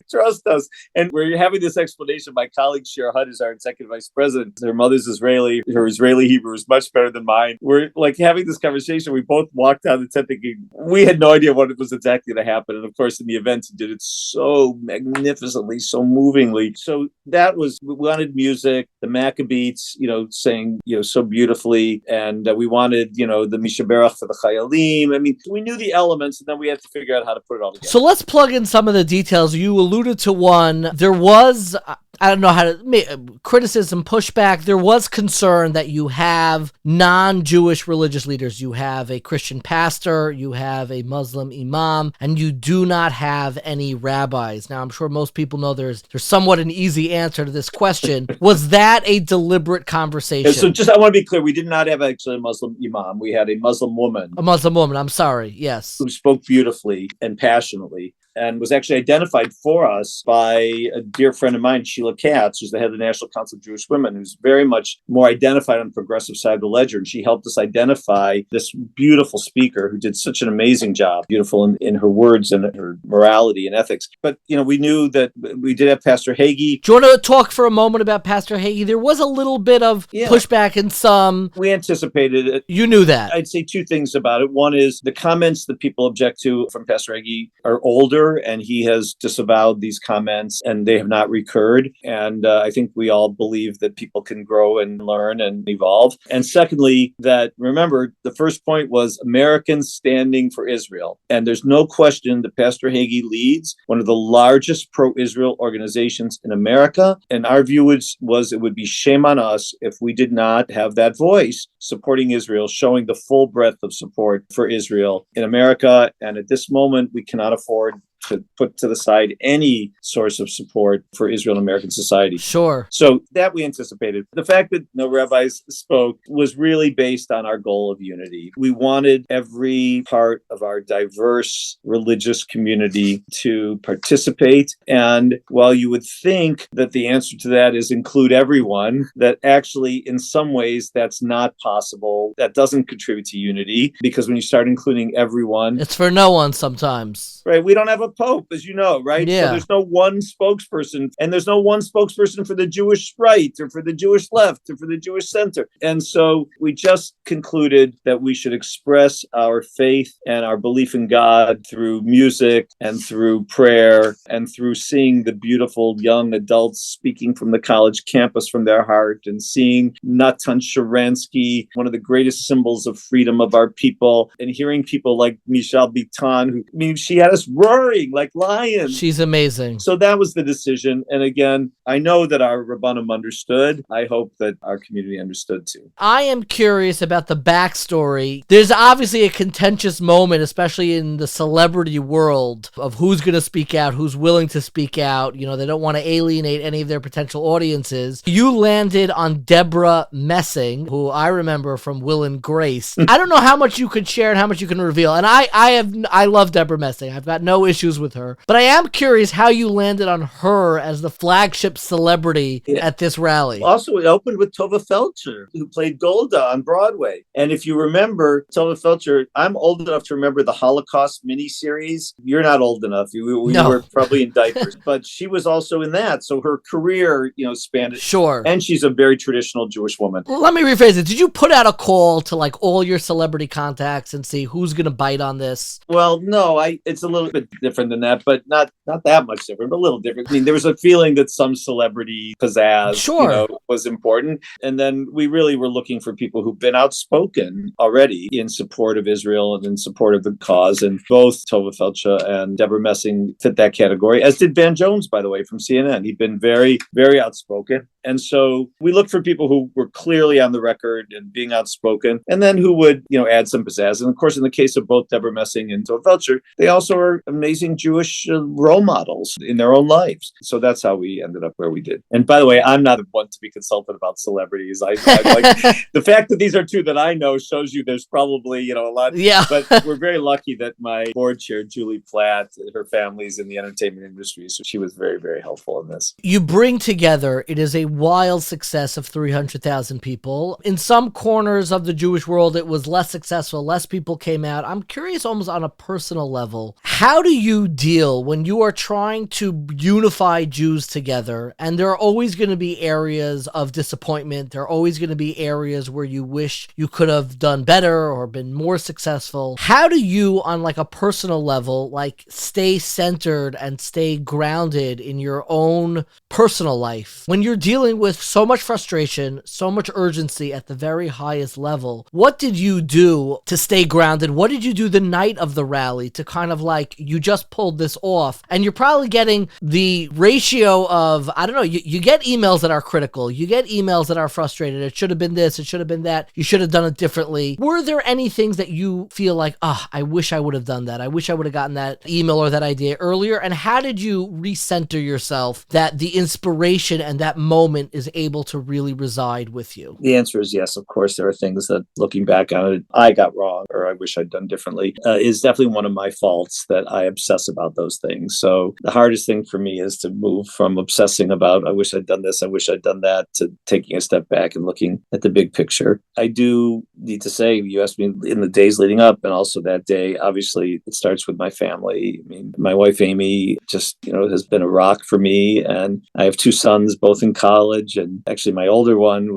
trust us. And we're having this explanation. My colleague, Shira Hutt, is our executive vice president. Her mother's Israeli. Her Israeli Hebrew is much better than mine. We're like having this conversation. We both walked out of the tent thinking, we had no idea what was exactly to happen. And of course, in the event, he did it so magnificently, so movingly. So that was, we wanted music, the Maccabees, saying, so beautifully. And we wanted, the Mishaberach for the Chayalim. I mean, we knew the elements, and then we had to figure out how to put it all together. So let's plug in some of the details. You alluded to one. There was, I don't know how to, criticism, pushback. There was concern that you have non-Jewish religious leaders. You have a Christian pastor, you have a Muslim imam, and you do not have any rabbis. Now, I'm sure most people know there's somewhat an easy answer to this question. Was that a deliberate conversation? So I want to be clear. We did not have actually a Muslim imam. We had a Muslim woman. A Muslim woman, I'm sorry, yes. Who spoke beautifully and passionately, and was actually identified for us by a dear friend of mine, Sheila Katz, who's the head of the National Council of Jewish Women, who's very much more identified on the progressive side of the ledger. And she helped us identify this beautiful speaker who did such an amazing job, beautiful in her words and her morality and ethics. But, we knew that we did have Pastor Hagee. Do you want to talk for a moment about Pastor Hagee? There was a little bit of pushback in some. We anticipated it. You knew that. I'd say two things about it. One is the comments that people object to from Pastor Hagee are older, and he has disavowed these comments and they have not recurred. And I think we all believe that people can grow and learn and evolve. And secondly, that remember, the first point was Americans standing for Israel. And there's no question that Pastor Hagee leads one of the largest pro-Israel organizations in America. And our view was it would be shame on us if we did not have that voice supporting Israel, showing the full breadth of support for Israel in America. And at this moment, we cannot afford to put to the side any source of support for Israel and American society. Sure. So that we anticipated. The fact that no rabbis spoke was really based on our goal of unity. We wanted every part of our diverse religious community to participate. And while you would think that the answer to that is include everyone, that actually in some ways that's not possible. That doesn't contribute to unity, because when you start including everyone, it's for no one sometimes. Right. We don't have a a pope, as you know, right? Yeah. So there's no one spokesperson, and there's no one spokesperson for the Jewish right or for the Jewish left or for the Jewish center. And so we just concluded that we should express our faith and our belief in God through music and through prayer and through seeing the beautiful young adults speaking from the college campus from their heart, and seeing Natan Sharansky, one of the greatest symbols of freedom of our people, and hearing people like Michelle Bitan, who, I mean, she had us roaring like lions. She's amazing. So that was the decision. And again, I know that our Rabbanim understood. I hope that our community understood too. I am curious about the backstory. There's obviously a contentious moment, especially in the celebrity world, of who's going to speak out, who's willing to speak out. You know, they don't want to alienate any of their potential audiences. You landed on Deborah Messing, who I remember from Will and Grace. I don't know how much you could share and how much you can reveal. And I love Deborah Messing. I've got no issues with her. But I am curious how you landed on her as the flagship celebrity at this rally. Also, it opened with Tova Felcher, who played Golda on Broadway. And if you remember, Tova Felcher, I'm old enough to remember the Holocaust miniseries. You're not old enough. You were probably in diapers. But she was also in that. So her career, spanned it. Sure. And she's a very traditional Jewish woman. Let me rephrase it. Did you put out a call to like all your celebrity contacts and see who's going to bite on this? Well, no, it's a little bit different than that, but not that much different, but a little different. I mean, there was a feeling that some celebrity pizzazz, was important. And then we really were looking for people who've been outspoken already in support of Israel and in support of the cause. And both Tova Felcher and Deborah Messing fit that category, as did Van Jones, by the way, from CNN. He'd been very, very outspoken. And so we looked for people who were clearly on the record and being outspoken, and then who would, add some pizzazz. And of course, in the case of both Deborah Messing and Tova Felcher, they also are amazing Jewish role models in their own lives. So that's how we ended up where we did. And by the way, I'm not one to be consulted about celebrities. I like the fact that these are two that I know shows you there's probably, a lot. Yeah. But we're very lucky that my board chair, Julie Platt, her family's in the entertainment industry. So she was very, very helpful in this. You bring together, it is a wild success of 300,000 people. In some corners of the Jewish world, it was less successful. Less people came out. I'm curious, almost on a personal level, how do you deal when you are trying to unify Jews together, and there are always going to be areas of disappointment. There are always going to be areas where you wish you could have done better or been more successful. How do you, on like a personal level, like stay centered and stay grounded in your own personal life when you're dealing with so much frustration, so much urgency at the very highest level? What did you do to stay grounded? What did you do the night of the rally to kind of like, you just pulled this off? And you're probably getting the ratio of, I don't know, you get emails that are critical. You get emails that are frustrated. It should have been this. It should have been that. You should have done it differently. Were there any things that you feel like, I wish I would have done that. I wish I would have gotten that email or that idea earlier. And how did you recenter yourself that the inspiration and that moment is able to really reside with you? The answer is yes. Of course, there are things that, looking back on it, I got wrong or I wish I'd done differently. Is definitely one of my faults that I obsess about those things. So the hardest thing for me is to move from obsessing about, I wish I'd done this, I wish I'd done that, to taking a step back and looking at the big picture. I do need to say, you asked me in the days leading up, and also that day, obviously, it starts with my family. I mean, my wife, Amy, just, has been a rock for me. And I have two sons, both in college. And actually, my older one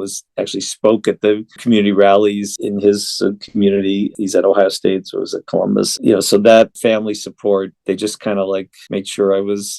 spoke at the community rallies in his community. He's at Ohio State, so it was at Columbus. So that family support, they just kind of like made sure I was,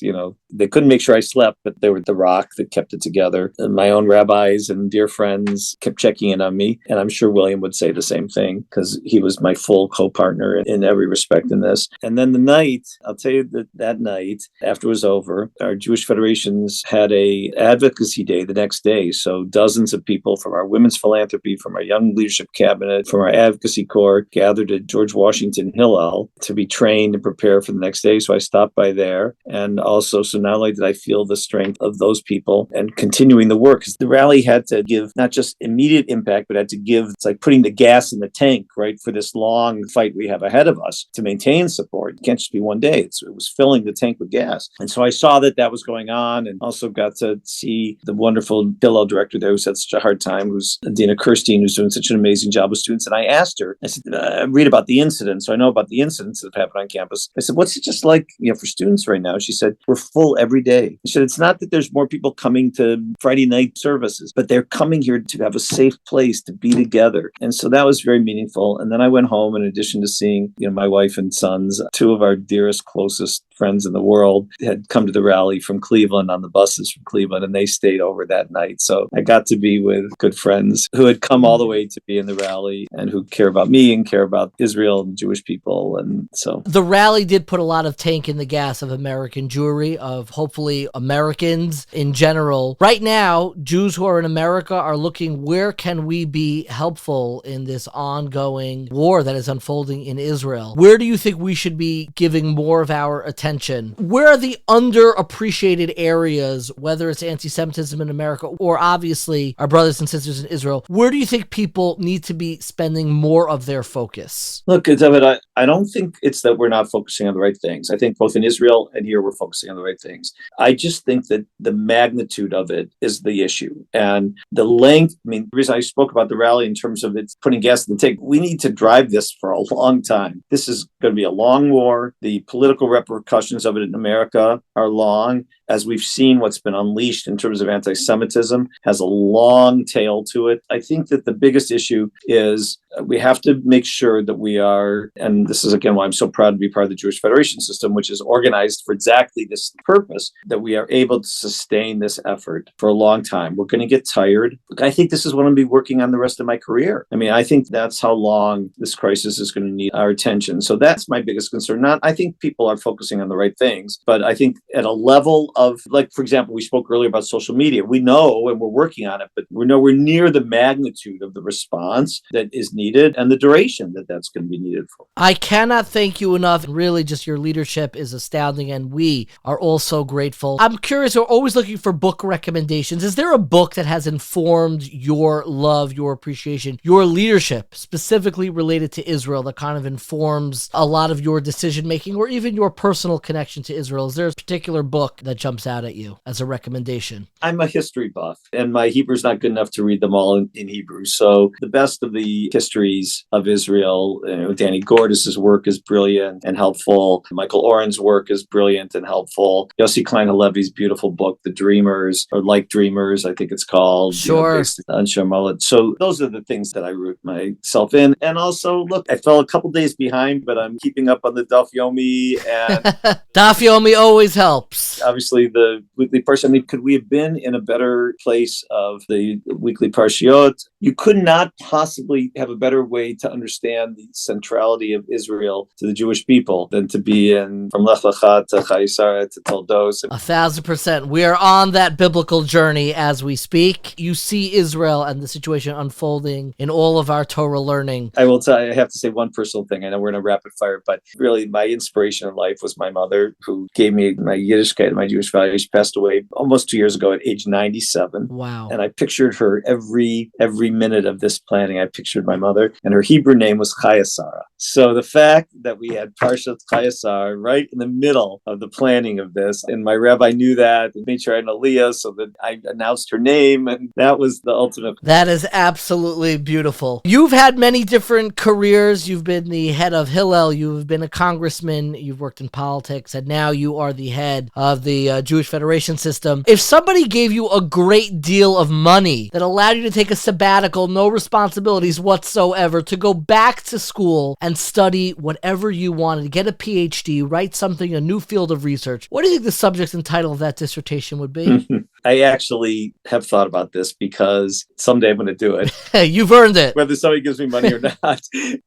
they couldn't make sure I slept, but they were the rock that kept it together. And my own rabbis and dear friends kept checking in on me. And I'm sure William would say the same thing, because he was my full co-partner in every respect in this. And then the night, I'll tell you that night, after it was over, our Jewish federations had a advocacy day the next day. So dozens of people from our women's philanthropy, from our young leadership cabinet, from our advocacy corps gathered at George Washington Hillel to be trained and prepare for the next day. So I stopped by there. And also, so not only did I feel the strength of those people and continuing the work, because the rally had to give not just immediate impact, but had to give, it's like putting the gas in the tank, right, for this long fight we have ahead of us to maintain support. It can't just be one day. It was filling the tank with gas. And so I saw that was going on, and also got to see the wonderful Hillel director there who's had such a hard time, who's Dina Kirstein, who's doing such an amazing job with students. And I asked her, I said, I read about the incidents, so I know about the incidents that have happened on campus. I said, what's it just like, for students right now? She said, we're full every day. She said, it's not that there's more people coming to Friday night services, but they're coming here to have a safe place to be together. And so that was very meaningful. And then I went home, in addition to seeing, my wife and sons, two of our dearest, closest friends in the world had come to the rally from Cleveland on the buses from Cleveland, and they stayed over that night. So I got to be with good friends who had come all the way to be in the rally and who care about me and care about Israel and Jewish people. And so the rally did put a lot of tank in the gas of American Jewry, of hopefully Americans in general. Right now, Jews who are in America are looking, where can we be helpful in this ongoing war that is unfolding in Israel? Where do you think we should be giving more of our attention? Where are the underappreciated areas, whether it's anti-Semitism in America or obviously our brothers and sisters in Israel? Where do you think people need to be spending more of their focus? Look, David, I don't think it's that we're not focusing on the right things. I think both in Israel and here we're focusing on the right things. I just think that the magnitude of it is the issue. And the length, the reason I spoke about the rally in terms of it's putting gas in the tank, we need to drive this for a long time. This is going to be a long war. The political repercussions of it in America are long. As we've seen, what's been unleashed in terms of anti-Semitism has a long tail to it. I think that the biggest issue is we have to make sure that we are, and this is again why I'm so proud to be part of the Jewish Federation system, which is organized for exactly this purpose, that we are able to sustain this effort for a long time. We're going to get tired. I think this is what I'm going to be working on the rest of my career. I think that's how long this crisis is going to need our attention. So that's my biggest concern. I think people are focusing on the right things, but I think at a level of, like, for example, we spoke earlier about social media. We know, and we're working on it, but we're nowhere near the magnitude of the response that is needed and the duration that that's going to be needed for. I cannot thank you enough. Really, just your leadership is astounding, and we are all so grateful. I'm curious, we're always looking for book recommendations. Is there a book that has informed your love, your appreciation, your leadership, specifically related to Israel, that kind of informs a lot of your decision-making or even your personal connection to Israel? Is there a particular book that jumps out at you as a recommendation? I'm a history buff, and my Hebrew's not good enough to read them all in Hebrew. So the best of the histories of Israel, Danny Gordis's work is brilliant and helpful. Michael Oren's work is brilliant and helpful. Yossi Klein Halevi's beautiful book, The Dreamers, or Like Dreamers, I think it's called. Sure. Based on Sharmalet. So those are the things that I root myself in. And also, look, I fell a couple days behind, but I'm keeping up on the Daf Yomi. And Daf Yomi always helps. Obviously, the weekly parsha. Could we have been in a better place of the weekly parshiot? You could not possibly have a better way to understand the centrality of Israel to the Jewish people than to be in from Lech Lecha to Chayesara to Toldos. 1,000%. We are on that biblical journey as we speak. You see Israel and the situation unfolding in all of our Torah learning. I will tell you, I have to say one personal thing. I know we're in a rapid fire, but really my inspiration in life was my mother, who gave me my Yiddishkeit and my Jewish values. She passed away almost 2 years ago at age 97. Wow. And I pictured her every minute of this planning. I pictured my mother, and her Hebrew name was Chayesara. So the fact that we had Parshat Chayesara right in the middle of the planning of this, and my rabbi knew that and made sure I had an aliyah so that I announced her name, and that was the ultimate. That is absolutely beautiful. You've had many different careers. You've been the head of Hillel, you've been a congressman, you've worked in politics, and now you are the head of the Jewish Federation system. If somebody gave you a great deal of money that allowed you to take a sabbatical, no responsibilities whatsoever, to go back to school and study whatever you wanted, get a PhD, write something, a new field of research, what do you think the subject and title of that dissertation would be? I actually have thought about this because someday I'm going to do it. You've earned it. Whether somebody gives me money or not.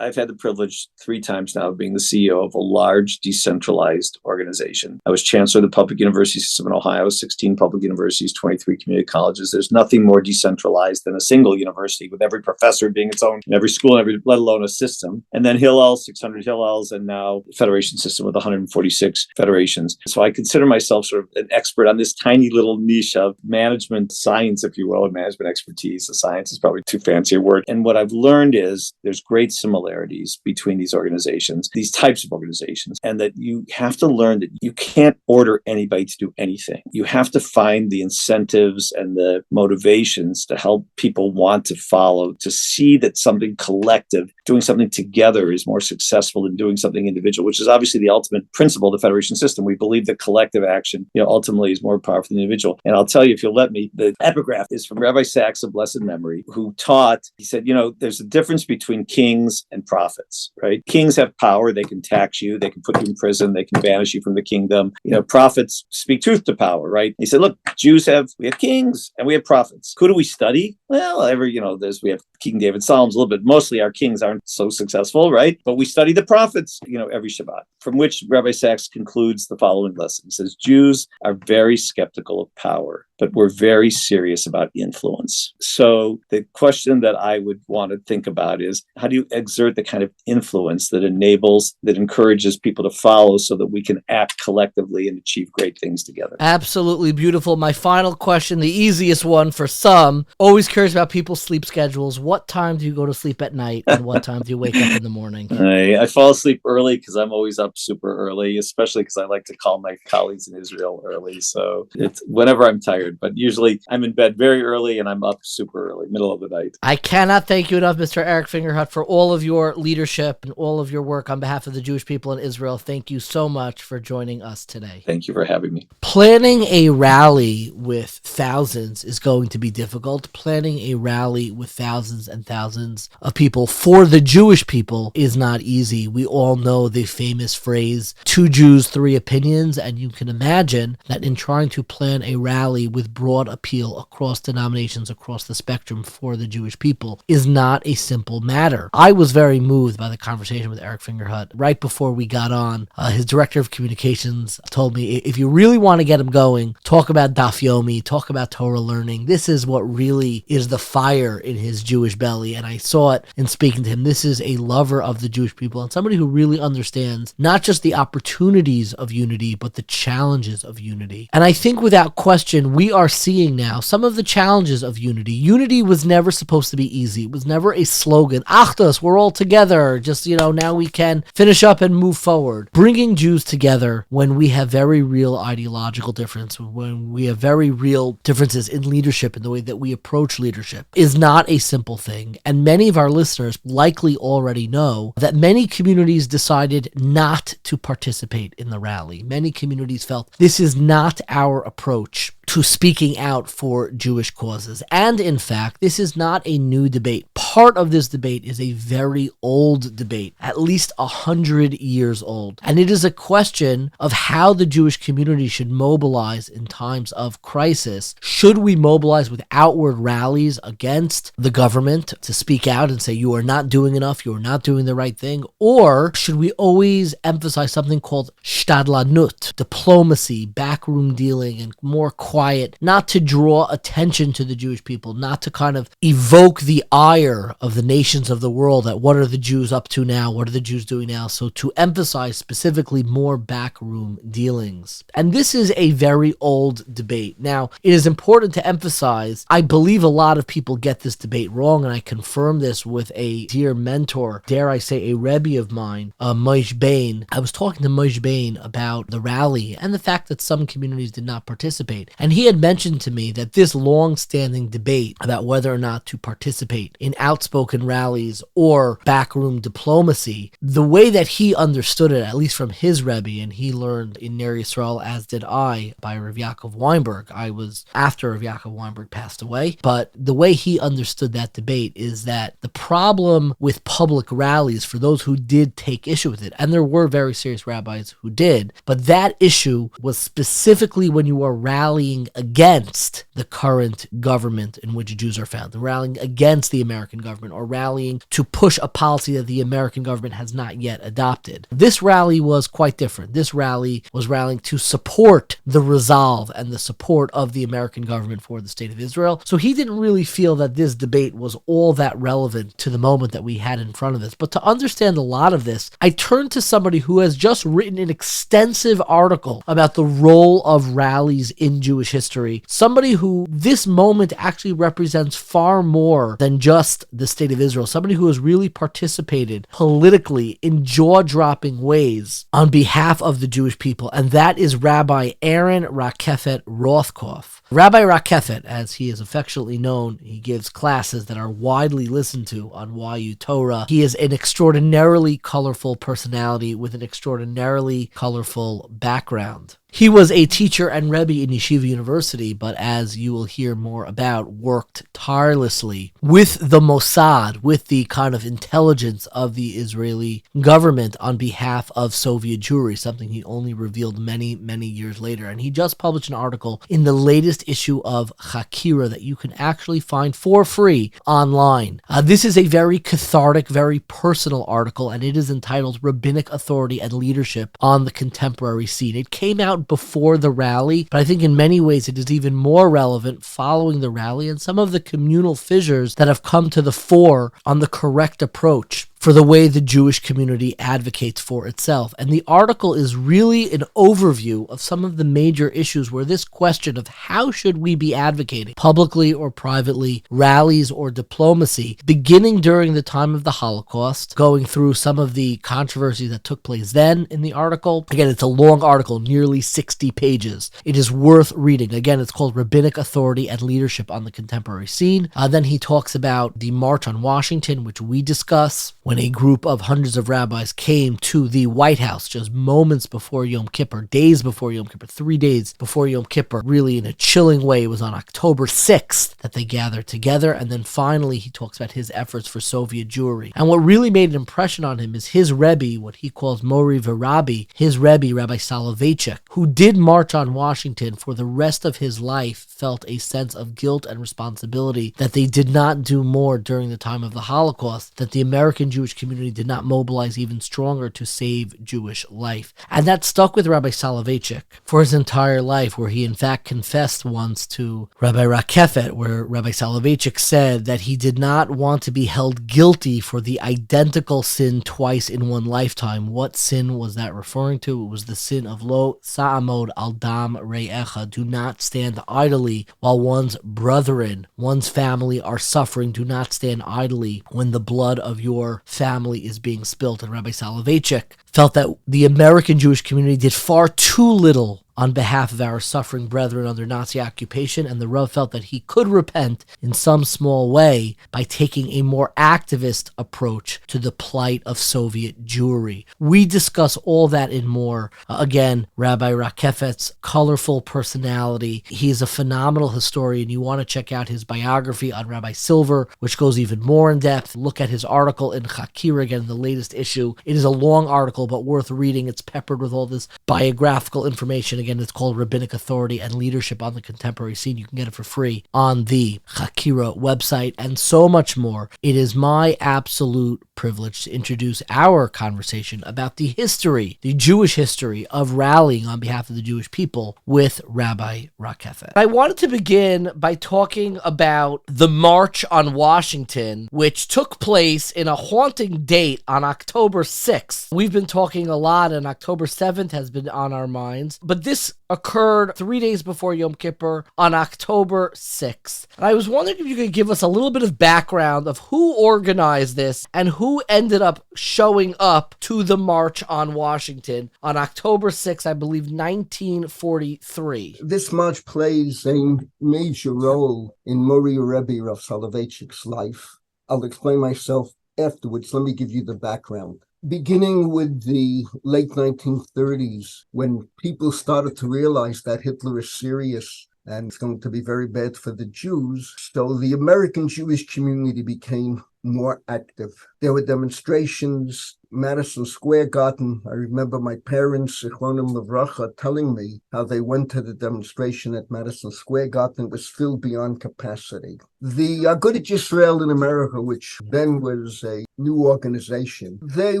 I've had the privilege 3 times now of being the CEO of a large decentralized organization. I was chancellor of the public university system in Ohio, 16 public universities, 23 community colleges. There's nothing more decentralized than a single university, with every professor being its own, and every school, let alone a system. And then Hillel, 600 Hillels, and now the federation system with 146 federations. So I consider myself sort of an expert on this tiny little niche of management science, if you will, or management expertise. The science is probably too fancy a word. And what I've learned is there's great similarities between these organizations, these types of organizations, and that you have to learn that you can't order anybody to do anything. You have to find the incentives and the motivations to help people want to follow, to see that something collective, doing something together is more successful than doing something individual, which is obviously the ultimate principle of the Federation system. We believe that collective action, ultimately is more powerful than individual. And I'll tell you, if you'll let me, the epigraph is from Rabbi Sachs of blessed memory, who taught, he said, there's a difference between kings and prophets, right? Kings have power. They can tax you. They can put you in prison. They can banish you from the kingdom. Prophets speak truth to power, right? He said, look, we have kings and we have prophets. Who do we study? Well, we have King David Psalms a little bit. Mostly our kings aren't so successful, right? But we study the prophets, every Shabbat, from which Rabbi Sachs concludes the following lesson. He says, Jews are very skeptical of power, but we're very serious about influence. So the question that I would want to think about is, how do you exert the kind of influence that encourages people to follow so that we can act collectively and achieve great things together? Absolutely beautiful. My final question, the easiest one for some, always curious about people's sleep schedules. What time do you go to sleep at night and what time do you wake up in the morning? I fall asleep early because I'm always up super early, especially because I like to call my colleagues in Israel early. So it's whenever I'm tired, but usually I'm in bed very early and I'm up super early, middle of the night. I cannot thank you enough, Mr. Eric Fingerhut, for all of your leadership and all of your work on behalf of the Jewish people in Israel. Thank you so much for joining us today. Thank you for having me. Planning a rally with thousands is going to be difficult. Planning a rally with thousands and thousands of people for the Jewish people is not easy. We all know the famous phrase, 2 Jews, 3 opinions, and you can imagine that in trying to plan a rally with broad appeal across denominations, across the spectrum for the Jewish people is not a simple matter. I was very moved by the conversation with Eric Fingerhut. Right before we got on, his director of communications told me, if you really want to get him going, talk about Daf Yomi, talk about Torah learning. This is what really is the fire in his Jewish belly. And I saw it in speaking to him. This is a lover of the Jewish people and somebody who really understands not just the opportunities of unity, but the challenges of unity. And I think without question, we are seeing now some of the challenges of unity. Unity was never supposed to be easy. It was never a slogan. Achdus, we're all together. Just, now we can finish up and move forward. Bringing Jews together when we have very real ideological difference, when we have very real differences in leadership and the way that we approach leadership is not a simple thing. And many of our listeners likely already know that many communities decided not to participate in the rally. Many communities felt this is not our approach to speaking out for Jewish causes. And in fact, this is not a new debate. Part of this debate is a very old debate, at least 100 years old. And it is a question of how the Jewish community should mobilize in times of crisis. Should we mobilize with outward rallies against the government to speak out and say, you are not doing enough, you are not doing the right thing? Or should we always emphasize something called shtadlanut, diplomacy, backroom dealing, and more quiet, not to draw attention to the Jewish people, not to kind of evoke the ire of the nations of the world at what are the Jews up to now, what are the Jews doing now, so to emphasize specifically more backroom dealings. And this is a very old debate. Now, it is important to emphasize, I believe a lot of people get this debate wrong, and I confirm this with a dear mentor, dare I say a Rebbe of mine, Moshe Bain. I was talking to Moshe Bain about the rally and the fact that some communities did not participate. And he had mentioned to me that this long-standing debate about whether or not to participate in outspoken rallies or backroom diplomacy, the way that he understood it, at least from his Rebbe, and he learned in Ner Yisrael, as did I, by Rav Yaakov Weinberg. I was after Rav Yaakov Weinberg passed away, but the way he understood that debate is that the problem with public rallies, for those who did take issue with it, and there were very serious rabbis who did, but that issue was specifically when you are rallying against the current government in which Jews are found, rallying against the American government, or rallying to push a policy that the American government has not yet adopted. This rally was quite different. This rally was rallying to support the resolve and the support of the American government for the state of Israel. So he didn't really feel that this debate was all that relevant to the moment that we had in front of us. But to understand a lot of this, I turned to somebody who has just written an extensive article about the role of rallies in Jewish Jewish history, somebody who this moment actually represents far more than just the state of Israel, somebody who has really participated politically in jaw-dropping ways on behalf of the Jewish people, and that is Rabbi Aaron Rakeffet-Rothkoff. Rabbi Rakeffet, as he is affectionately known, he gives classes that are widely listened to on YU Torah. He is an extraordinarily colorful personality with an extraordinarily colorful background. He was a teacher and Rebbe in Yeshiva University, but as you will hear more about, worked tirelessly with the Mossad, with the kind of intelligence of the Israeli government on behalf of Soviet Jewry, something he only revealed many, many years later. And he just published an article in the latest issue of Hakira that you can actually find for free online. This is a very cathartic, very personal article, and it is entitled Rabbinic Authority and Leadership on the Contemporary Scene. It came out before the rally, but I think in many ways it is even more relevant following the rally and some of the communal fissures that have come to the fore on the correct approach for the way the Jewish community advocates for itself. And the article is really an overview of some of the major issues where this question of how should we be advocating, publicly or privately, rallies or diplomacy, beginning during the time of the Holocaust, going through some of the controversies that took place then in the article. Again, it's a long article, nearly 60 pages. It is worth reading. Again, it's called Rabbinic Authority and Leadership on the Contemporary Scene. Then he talks about the March on Washington, which we discuss, when a group of hundreds of rabbis came to the White House just moments before Yom Kippur, days before Yom Kippur, 3 days before Yom Kippur, really in a chilling way. It was on October 6th that they gathered together. And then finally, he talks about his efforts for Soviet Jewry. And what really made an impression on him is his Rebbe, what he calls Mori V'Rabbi, his Rebbe, Rabbi Soloveitchik, who did march on Washington for the rest of his life, felt a sense of guilt and responsibility that they did not do more during the time of the Holocaust, that the American Jewish community did not mobilize even stronger to save Jewish life. And that stuck with Rabbi Soloveitchik for his entire life, where he in fact confessed once to Rabbi Rakeffet, where Rabbi Soloveitchik said that he did not want to be held guilty for the identical sin twice in one lifetime. What sin was that referring to? It was the sin of lo sa'amod al dam re'echa. Do not stand idly while one's brethren, one's family are suffering. Do not stand idly when the blood of your family is being spilt. And Rabbi Soloveitchik felt that the American Jewish community did far too little on behalf of our suffering brethren under Nazi occupation, and the Rav felt that he could repent in some small way by taking a more activist approach to the plight of Soviet Jewry. We discuss all that and more. Again, Rabbi Rakeffet's colorful personality. He is a phenomenal historian. You want to check out his biography on Rabbi Silver, which goes even more in depth. Look at his article in Hakira, again, the latest issue. It is a long article, but worth reading. It's peppered with all this biographical information. Again, it's called Rabbinic Authority and Leadership on the Contemporary Scene. You can get it for free on the Hakira website, and so much more. It is my absolute privilege to introduce our conversation about the history, the Jewish history of rallying on behalf of the Jewish people with Rabbi Rakeffet. I wanted to begin by talking about the March on Washington, which took place in a haunting date on October 6th. We've been talking a lot, and October 7th has been on our minds, but this occurred 3 days before Yom Kippur on October 6th. And I was wondering if you could give us a little bit of background of who organized this and who ended up showing up to the March on Washington on October 6th, I believe, 1943. This march plays a major role in Mori Rebbe Rav Soloveitchik's life. I'll explain myself afterwards. Let me give you the background. Beginning with the late 1930s, when people started to realize that Hitler is serious and it's going to be very bad for the Jews, so the American Jewish community became more active. There were demonstrations, Madison Square Garden. I remember my parents, Zichronim Livracha, telling me how they went to the demonstration at Madison Square Garden. It was filled beyond capacity. The Agudat Yisrael in America, which then was a new organization, they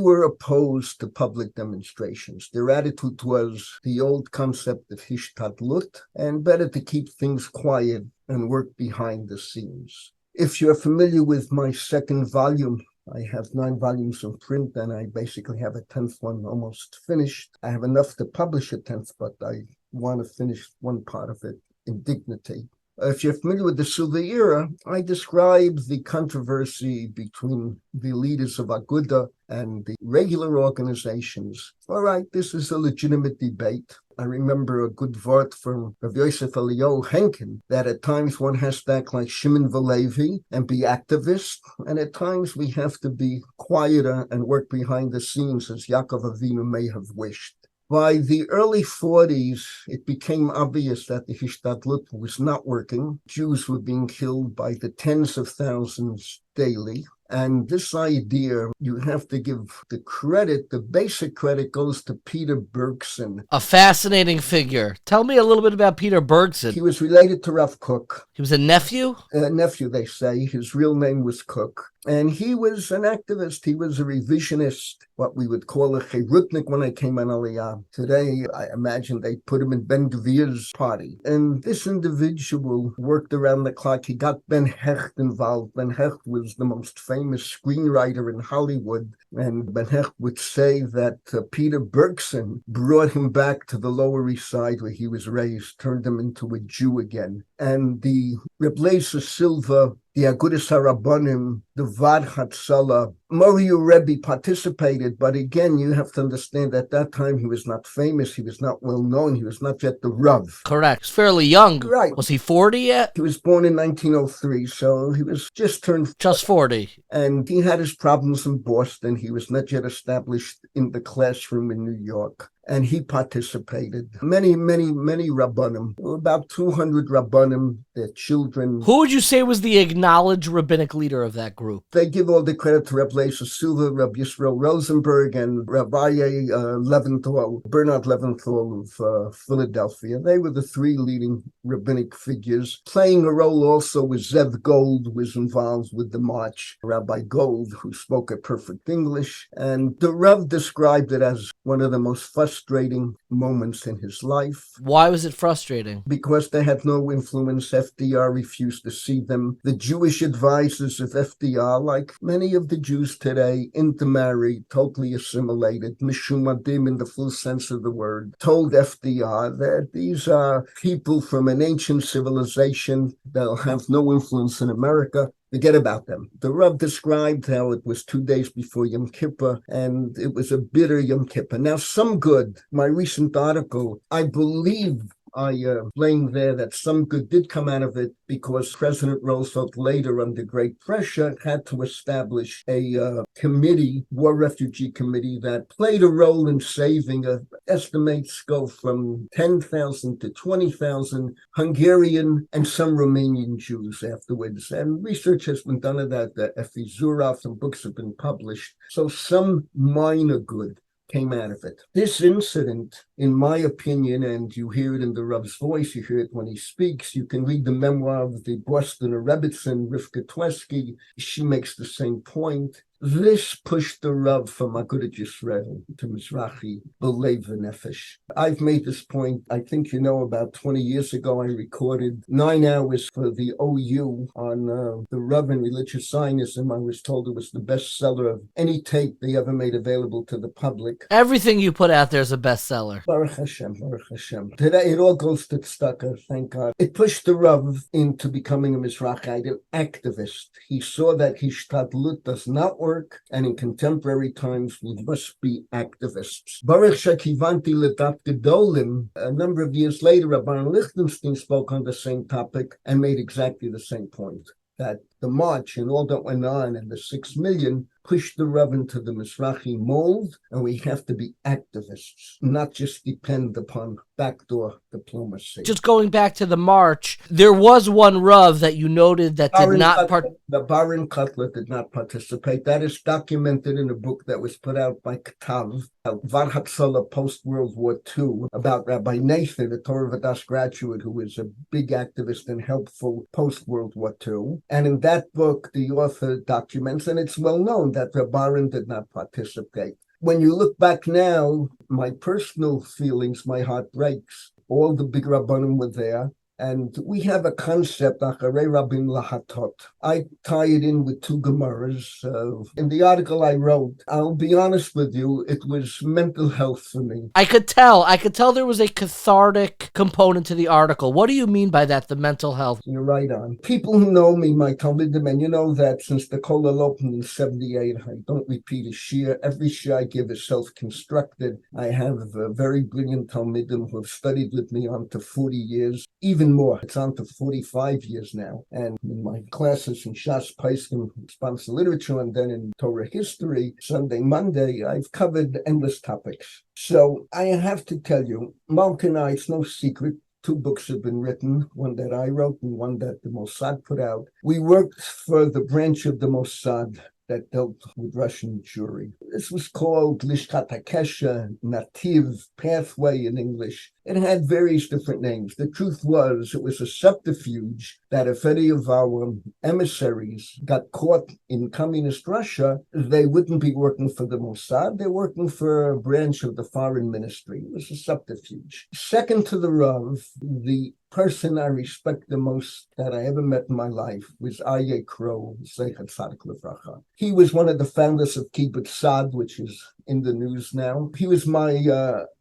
were opposed to public demonstrations. Their attitude was the old concept of hishtadlut, and better to keep things quiet and work behind the scenes. If you're familiar with my second volume, I have 9 volumes in print, and I basically have a 10th one almost finished. I have enough to publish a 10th, but I want to finish one part of it. indignity. If you're familiar with the Silver Era, I describe the controversy between the leaders of Aguda and the regular organizations. All right, this is a legitimate debate. I remember a good word from Rav Yosef Eliyahu Henkin that at times one has to act like Shimon Valevi and be activist, and at times we have to be quieter and work behind the scenes as Yaakov Avinu may have wished. By the early 40s, it became obvious that the Hishtadlut was not working. Jews were being killed by the tens of thousands daily. And this idea, you have to give the credit, the basic credit goes to Peter Bergson. A fascinating figure. Tell me a little bit about Peter Bergson. He was related to Rav Kook. He was a nephew? A nephew, they say. His real name was Cook. And he was an activist. He was a revisionist, what we would call a Cherutnik when I came on Aliyah. Today, I imagine they put him in Ben Gvir's party. And this individual worked around the clock. He got Ben Hecht involved. Ben Hecht was the most famous screenwriter in Hollywood. And Ben Hecht would say that Peter Bergson brought him back to the Lower East Side where he was raised, turned him into a Jew again. And the Reb Lezer Silva, the Agudas HaRabbanim, the Vad Hatzalah, Moriu Rebbe participated, but again, you have to understand at that time he was not famous, he was not well known, he was not yet the Rav. Correct. He's fairly young. Right. Was he 40 yet? He was born in 1903, so he was just 40. And he had his problems in Boston. He was not yet established in the classroom in New York. And he participated. Many Rabbanim. There were about 200 Rabbanim, their children. Who would you say was the acknowledged rabbinic leader of that group? They give all the credit to Reb Lezer Silva, Reb Yisrael Rosenberg, and Rabbi Leventhal, Bernard Leventhal of Philadelphia. They were the three leading rabbinic figures. Playing a role also was Zev Gold, was involved with the march. Rabbi Gold, who spoke a perfect English. And the Rav described it as one of the most frustrating moments in his life. Why was it frustrating? Because they had no influence. FDR refused to see them. The Jewish advisors of FDR, like many of the Jews today, intermarried, totally assimilated, mishumadim in the full sense of the word, told FDR that these are people from an ancient civilization. They'll have no influence in America. Forget about them. The Rav described how it was 2 days before Yom Kippur, and it was a bitter Yom Kippur. Now, some good. My recent article, I believe I blame there that some good did come out of it because President Roosevelt later, under great pressure, had to establish a committee, War Refugee Committee, that played a role in saving, estimates go from 10,000 to 20,000 Hungarian and some Romanian Jews afterwards. And research has been done of that. The Effie Zurath and books have been published. So some minor good came out of it. This incident, in my opinion, and you hear it in the Rav's voice, you hear it when he speaks, you can read the memoir of the Bostoner Rebbitzin, Rivka Twesky, she makes the same point. This pushed the Rav from Agudat Yisrael to Mizrahi, B'Lev V'Nefesh. I've made this point, I think you know, about 20 years ago, I recorded 9 hours for the OU on the Rav and religious Zionism. I was told it was the bestseller of any tape they ever made available to the public. Everything you put out there is a bestseller. Baruch Hashem, Baruch Hashem. Today, it all goes to tzedakah, thank God. It pushed the Rav into becoming a Mizrahite, an activist. He saw that Hishtadlut does not work, and in contemporary times, we must be activists. Baruch Shekivanti L'dat Gedolim, a number of years later, Rabbi Aaron Lichtenstein spoke on the same topic and made exactly the same point, that the march and all that went on and the 6 million pushed the Rav into the Mizrahi mold, and we have to be activists, not just depend upon backdoor diplomacy. Just going back to the march, there was one Rav that you noted that did not The Baron Cutler did not participate. That is documented in a book that was put out by Ktav, Vad Hatzalah post-World War II, about Rabbi Nathan, a Torah Vodaas graduate who was a big activist and helpful post-World War II. And in that book, the author documents, and it's well known, that Rabbi Aaron did not participate. When you look back now, my personal feelings, my heart breaks. All the big Rabbanim were there. And we have a concept, Acharei Rabim Lahatot. I tie it in with two Gemaras. In the article I wrote, I'll be honest with you, it was mental health for me. I could tell there was a cathartic component to the article. What do you mean by that, the mental health? You're right on. People who know me, my Talmidim, and you know that since the Kollel opened in 78, I don't repeat a shir. Every shir I give is self-constructed. I have very brilliant Talmidim who have studied with me on to 40 years, even more. It's on to 45 years now. And in my classes in Shas Paiskim, sponsor literature, and then in Torah history, Sunday, Monday, I've covered endless topics. So I have to tell you, Mark and I, it's no secret, 2 books have been written, one that I wrote and one that the Mossad put out. We worked for the branch of the Mossad that dealt with Russian Jewry. This was called Lishkat HaKesha, Nativ, Pathway in English. It had various different names. The truth was, it was a subterfuge that if any of our emissaries got caught in communist Russia, they wouldn't be working for the Mossad, they're working for a branch of the foreign ministry. It was a subterfuge. Second to the Rav, the person I respect the most that I ever met in my life was Aryeh Crow, Zeichat Tzadik Livracha. He was one of the founders of Kibbutz Sad, which is in the news now. He was my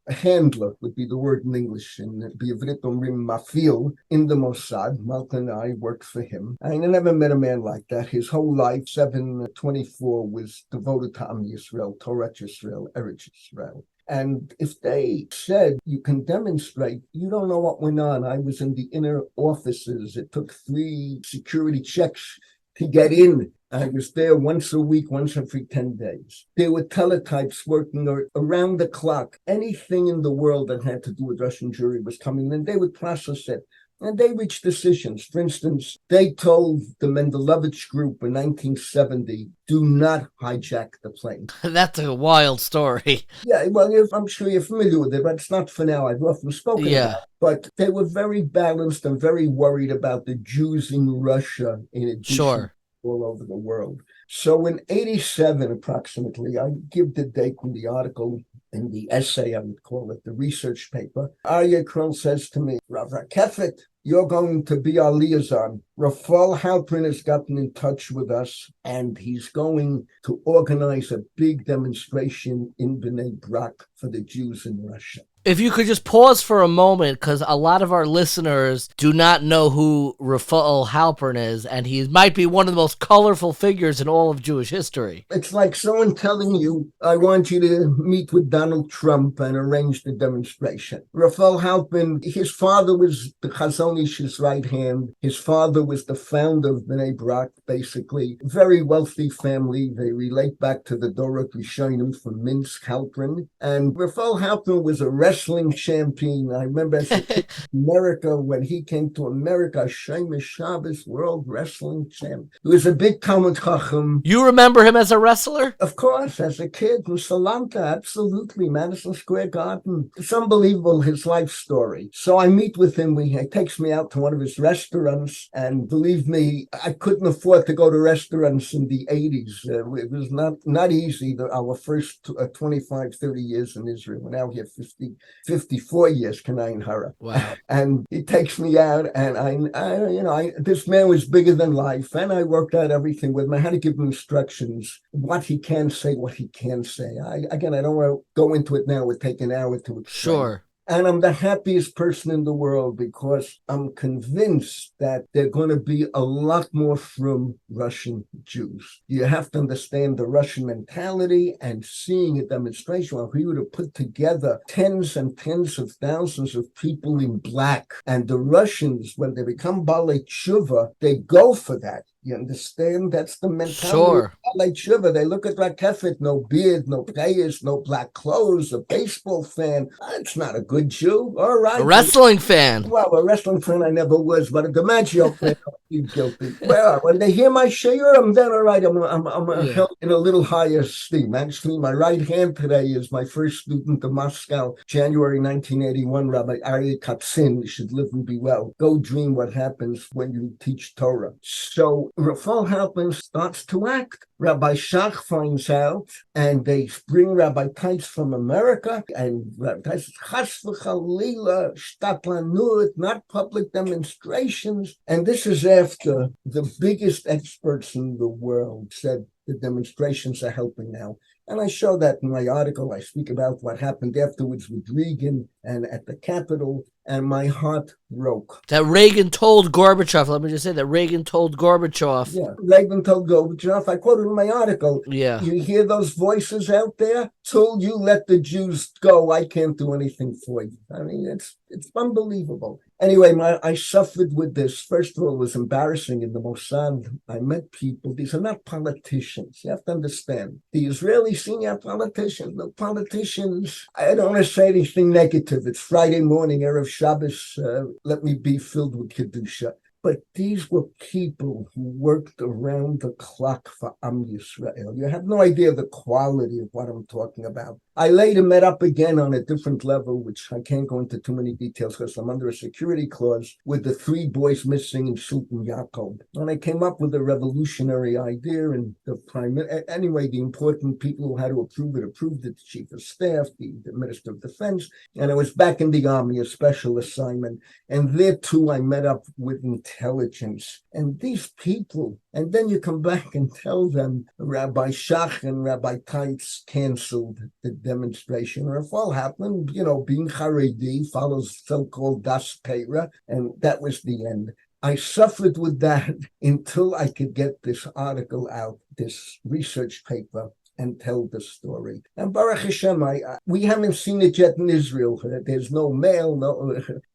handler, would be the word in English, in B'Yivrit Omrim Mafil, in the Mossad. Malka and I worked for him. I never met a man like that. His whole life, 724, was devoted to Am Yisrael, Torah Yisrael, Eretz Yisrael. And if they said you can demonstrate, you don't know what went on. I was in the inner offices. It took 3 security checks to get in. I was there once a week, once every 10 days. There were teletypes working around the clock. Anything in the world that had to do with Russian Jewry was coming in. They would process it. And they reached decisions. For instance, they told the Mendelovich group in 1970, do not hijack the plane. That's a wild story. Yeah, well, I'm sure you're familiar with it, but it's not for now. I've often spoken about it. But they were very balanced and very worried about the Jews in Russia in addition all over the world. So in 87, approximately, I give the date in the article, in the essay, I would call it, the research paper. Aryeh Kroll says to me, Rav Rakeffet, you're going to be our liaison. Rafal Halprin has gotten in touch with us, and he's going to organize a big demonstration in Bnei Brak for the Jews in Russia. If you could just pause for a moment, because a lot of our listeners do not know who Rafal Halpern is, and he might be one of the most colorful figures in all of Jewish history. It's like someone telling you, I want you to meet with Donald Trump and arrange the demonstration. Rafal Halpern, his father was the Chazon Ish's right hand. His father was the founder of Bnei Brak, basically. Very wealthy family. They relate back to the Dorot Rishonim from Minsk, Halpern. And Rafal Halpern was a wrestling champion. I remember as a kid in America, when he came to America, Shemesh Shabbos World Wrestling Champ. He was a big Talmud Chacham. You remember him as a wrestler? Of course, as a kid in Salanta, absolutely, Madison Square Garden. It's unbelievable, his life story. So I meet with him. He takes me out to one of his restaurants, and believe me, I couldn't afford to go to restaurants in the 80s. It was not easy. Our first 25, 30 years in Israel. We're now here 54 years, Kanayin Hara. Wow. And he takes me out, and I this man was bigger than life, and I worked out everything with him. I had to give him instructions, what he can say, what he can say. I don't want to go into it now. It would take an hour to explain. Sure. And I'm the happiest person in the world because I'm convinced that they're going to be a lot more from Russian Jews. You have to understand the Russian mentality, and seeing a demonstration where we would have put together tens and tens of thousands of people in black. And the Russians, when they become Balei Tshuva, they go for that. You understand? That's the mentality. Sure. Like Shiva, they look at Rakeffet, no beard, no players, no black clothes, a baseball fan. That's not a good Jew. All right. A wrestling fan. Well, a wrestling fan I never was, but a DiMaggio fan, I'm guilty. Well, when they hear my shiurim, then all right, I'm held in a little higher esteem. Actually, my right hand today is my first student in Moscow, January 1981, Rabbi Aryeh Katzin. You should live and be well. Go dream what happens when you teach Torah. So Rafal Halpern starts to act. Rabbi Shach finds out, and they bring Rabbi Teitz from America, and Rabbi Teitz says, Chas v'chalila, shtatlanut, not public demonstrations. And this is after the biggest experts in the world said the demonstrations are helping now. And I show that in my article. I speak about what happened afterwards with Reagan and at the Capitol, and my heart broke. That Reagan told Gorbachev, let me just say that Reagan told Gorbachev. Yeah, Reagan told Gorbachev, I quoted in my article, Yeah. You hear those voices out there? Till you let the Jews go, I can't do anything for you. I mean, it's unbelievable. Anyway, I suffered with this. First of all, it was embarrassing in the Mossad. I met people. These are not politicians. You have to understand. The Israeli senior politicians, no politicians. I don't want to say anything negative. It's Friday morning, Erev Shabbos. Let me be filled with Kedusha. But these were people who worked around the clock for Am Yisrael. You have no idea the quality of what I'm talking about. I later met up again on a different level, which I can't go into too many details because I'm under a security clause, with the 3 boys missing in Sultan Yaakov. And I came up with a revolutionary idea, and the anyway, the important people who had to approve it approved it, the chief of staff, the minister of defense, and I was back in the army, a special assignment. And there too, I met up with intelligence. And these people, and then you come back and tell them Rabbi Shach and Rabbi Teitz canceled the demonstration, or if all happened, being Haredi follows so-called Das Torah, and that was the end. I suffered with that until I could get this article out, this research paper, and tell the story. And Baruch Hashem, we haven't seen it yet in Israel. There's no mail,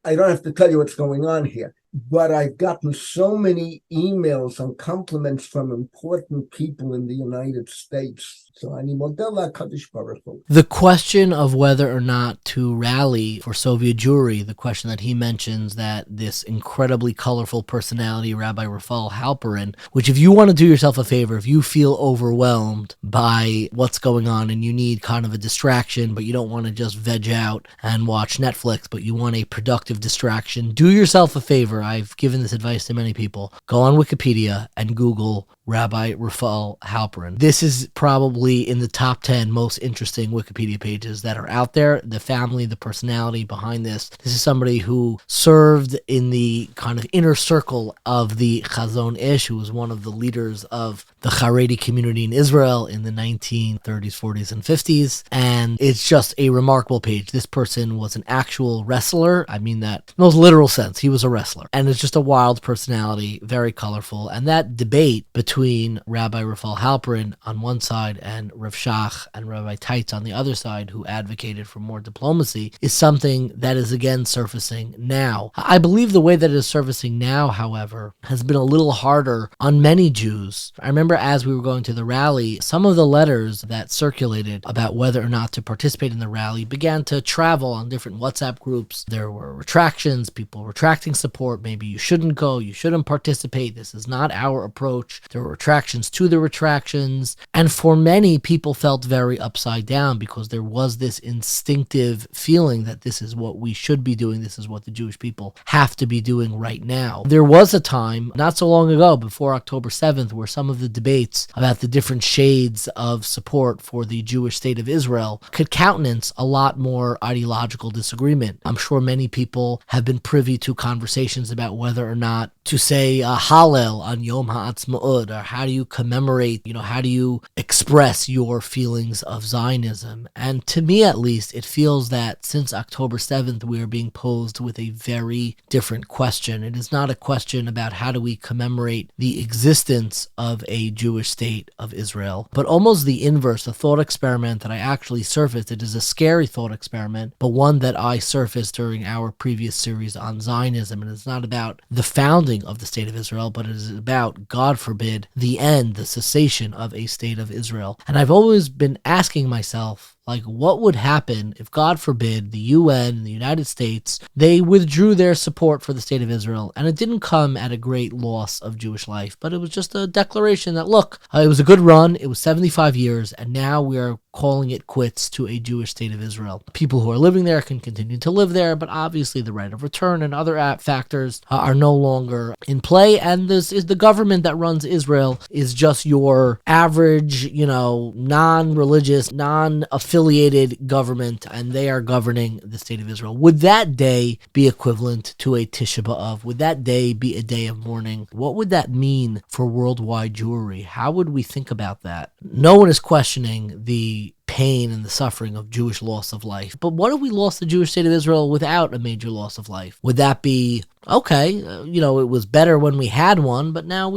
I don't have to tell you what's going on here. But I've gotten so many emails and compliments from important people in the United States. So ani modela Kadosh Baruch Hu. The question of whether or not to rally for Soviet Jewry, the question that he mentions, that this incredibly colorful personality, Rabbi Raphael Halperin, which if you want to do yourself a favor, if you feel overwhelmed by what's going on and you need kind of a distraction, but you don't want to just veg out and watch Netflix, but you want a productive distraction, do yourself a favor. I've given this advice to many people. Go on Wikipedia and Google Rabbi Raphael Halperin. This is probably in the top 10 most interesting Wikipedia pages that are out there. The family, the personality behind this. This is somebody who served in the kind of inner circle of the Chazon Ish, who was one of the leaders of the Haredi community in Israel in the 1930s, 40s, and 50s. And it's just a remarkable page. This person was an actual wrestler. I mean that in the most literal sense. He was a wrestler. And it's just a wild personality, very colorful. And that debate between Rabbi Raphael Halperin on one side and Rav Shach and Rabbi Teitz on the other side, who advocated for more diplomacy, is something that is again surfacing now. I believe the way that it is surfacing now, however, has been a little harder on many Jews. I remember as we were going to the rally, some of the letters that circulated about whether or not to participate in the rally began to travel on different WhatsApp groups. There were retractions, people retracting support. Maybe you shouldn't go, you shouldn't participate, this is not our approach. There were retractions to the retractions. And for many, people felt very upside down because there was this instinctive feeling that this is what we should be doing, this is what the Jewish people have to be doing right now. There was a time, not so long ago, before October 7th, where some of the debates about the different shades of support for the Jewish state of Israel could countenance a lot more ideological disagreement. I'm sure many people have been privy to conversations about whether or not to say Hallel on Yom HaAtzmaut, or how do you commemorate, how do you express your feelings of Zionism? And to me, at least, it feels that since October 7th, we are being posed with a very different question. It is not a question about how do we commemorate the existence of a Jewish state of Israel, but almost the inverse, a thought experiment that I actually surfaced. It is a scary thought experiment, but one that I surfaced during our previous series on Zionism. And it's not about the founding of the state of Israel, but it is about, God forbid, the end, the cessation of a state of Israel. And I've always been asking myself, Like, what would happen if, God forbid, the UN, the United States, they withdrew their support for the state of Israel, and it didn't come at a great loss of Jewish life, but it was just a declaration that, look, it was a good run, it was 75 years, and now we are calling it quits to a Jewish state of Israel. People who are living there can continue to live there, but obviously the right of return and other factors are no longer in play, and this is the government that runs Israel is just your average, non-religious, non-affiliated government, and they are governing the state of Israel. Would that day be equivalent to a Tisha B'Av? Would that day be a day of mourning? What would that mean for worldwide Jewry? How would we think about that? No one is questioning the pain and the suffering of Jewish loss of life. But what if we lost the Jewish state of Israel without a major loss of life? Would that be, okay, it was better when we had one, but now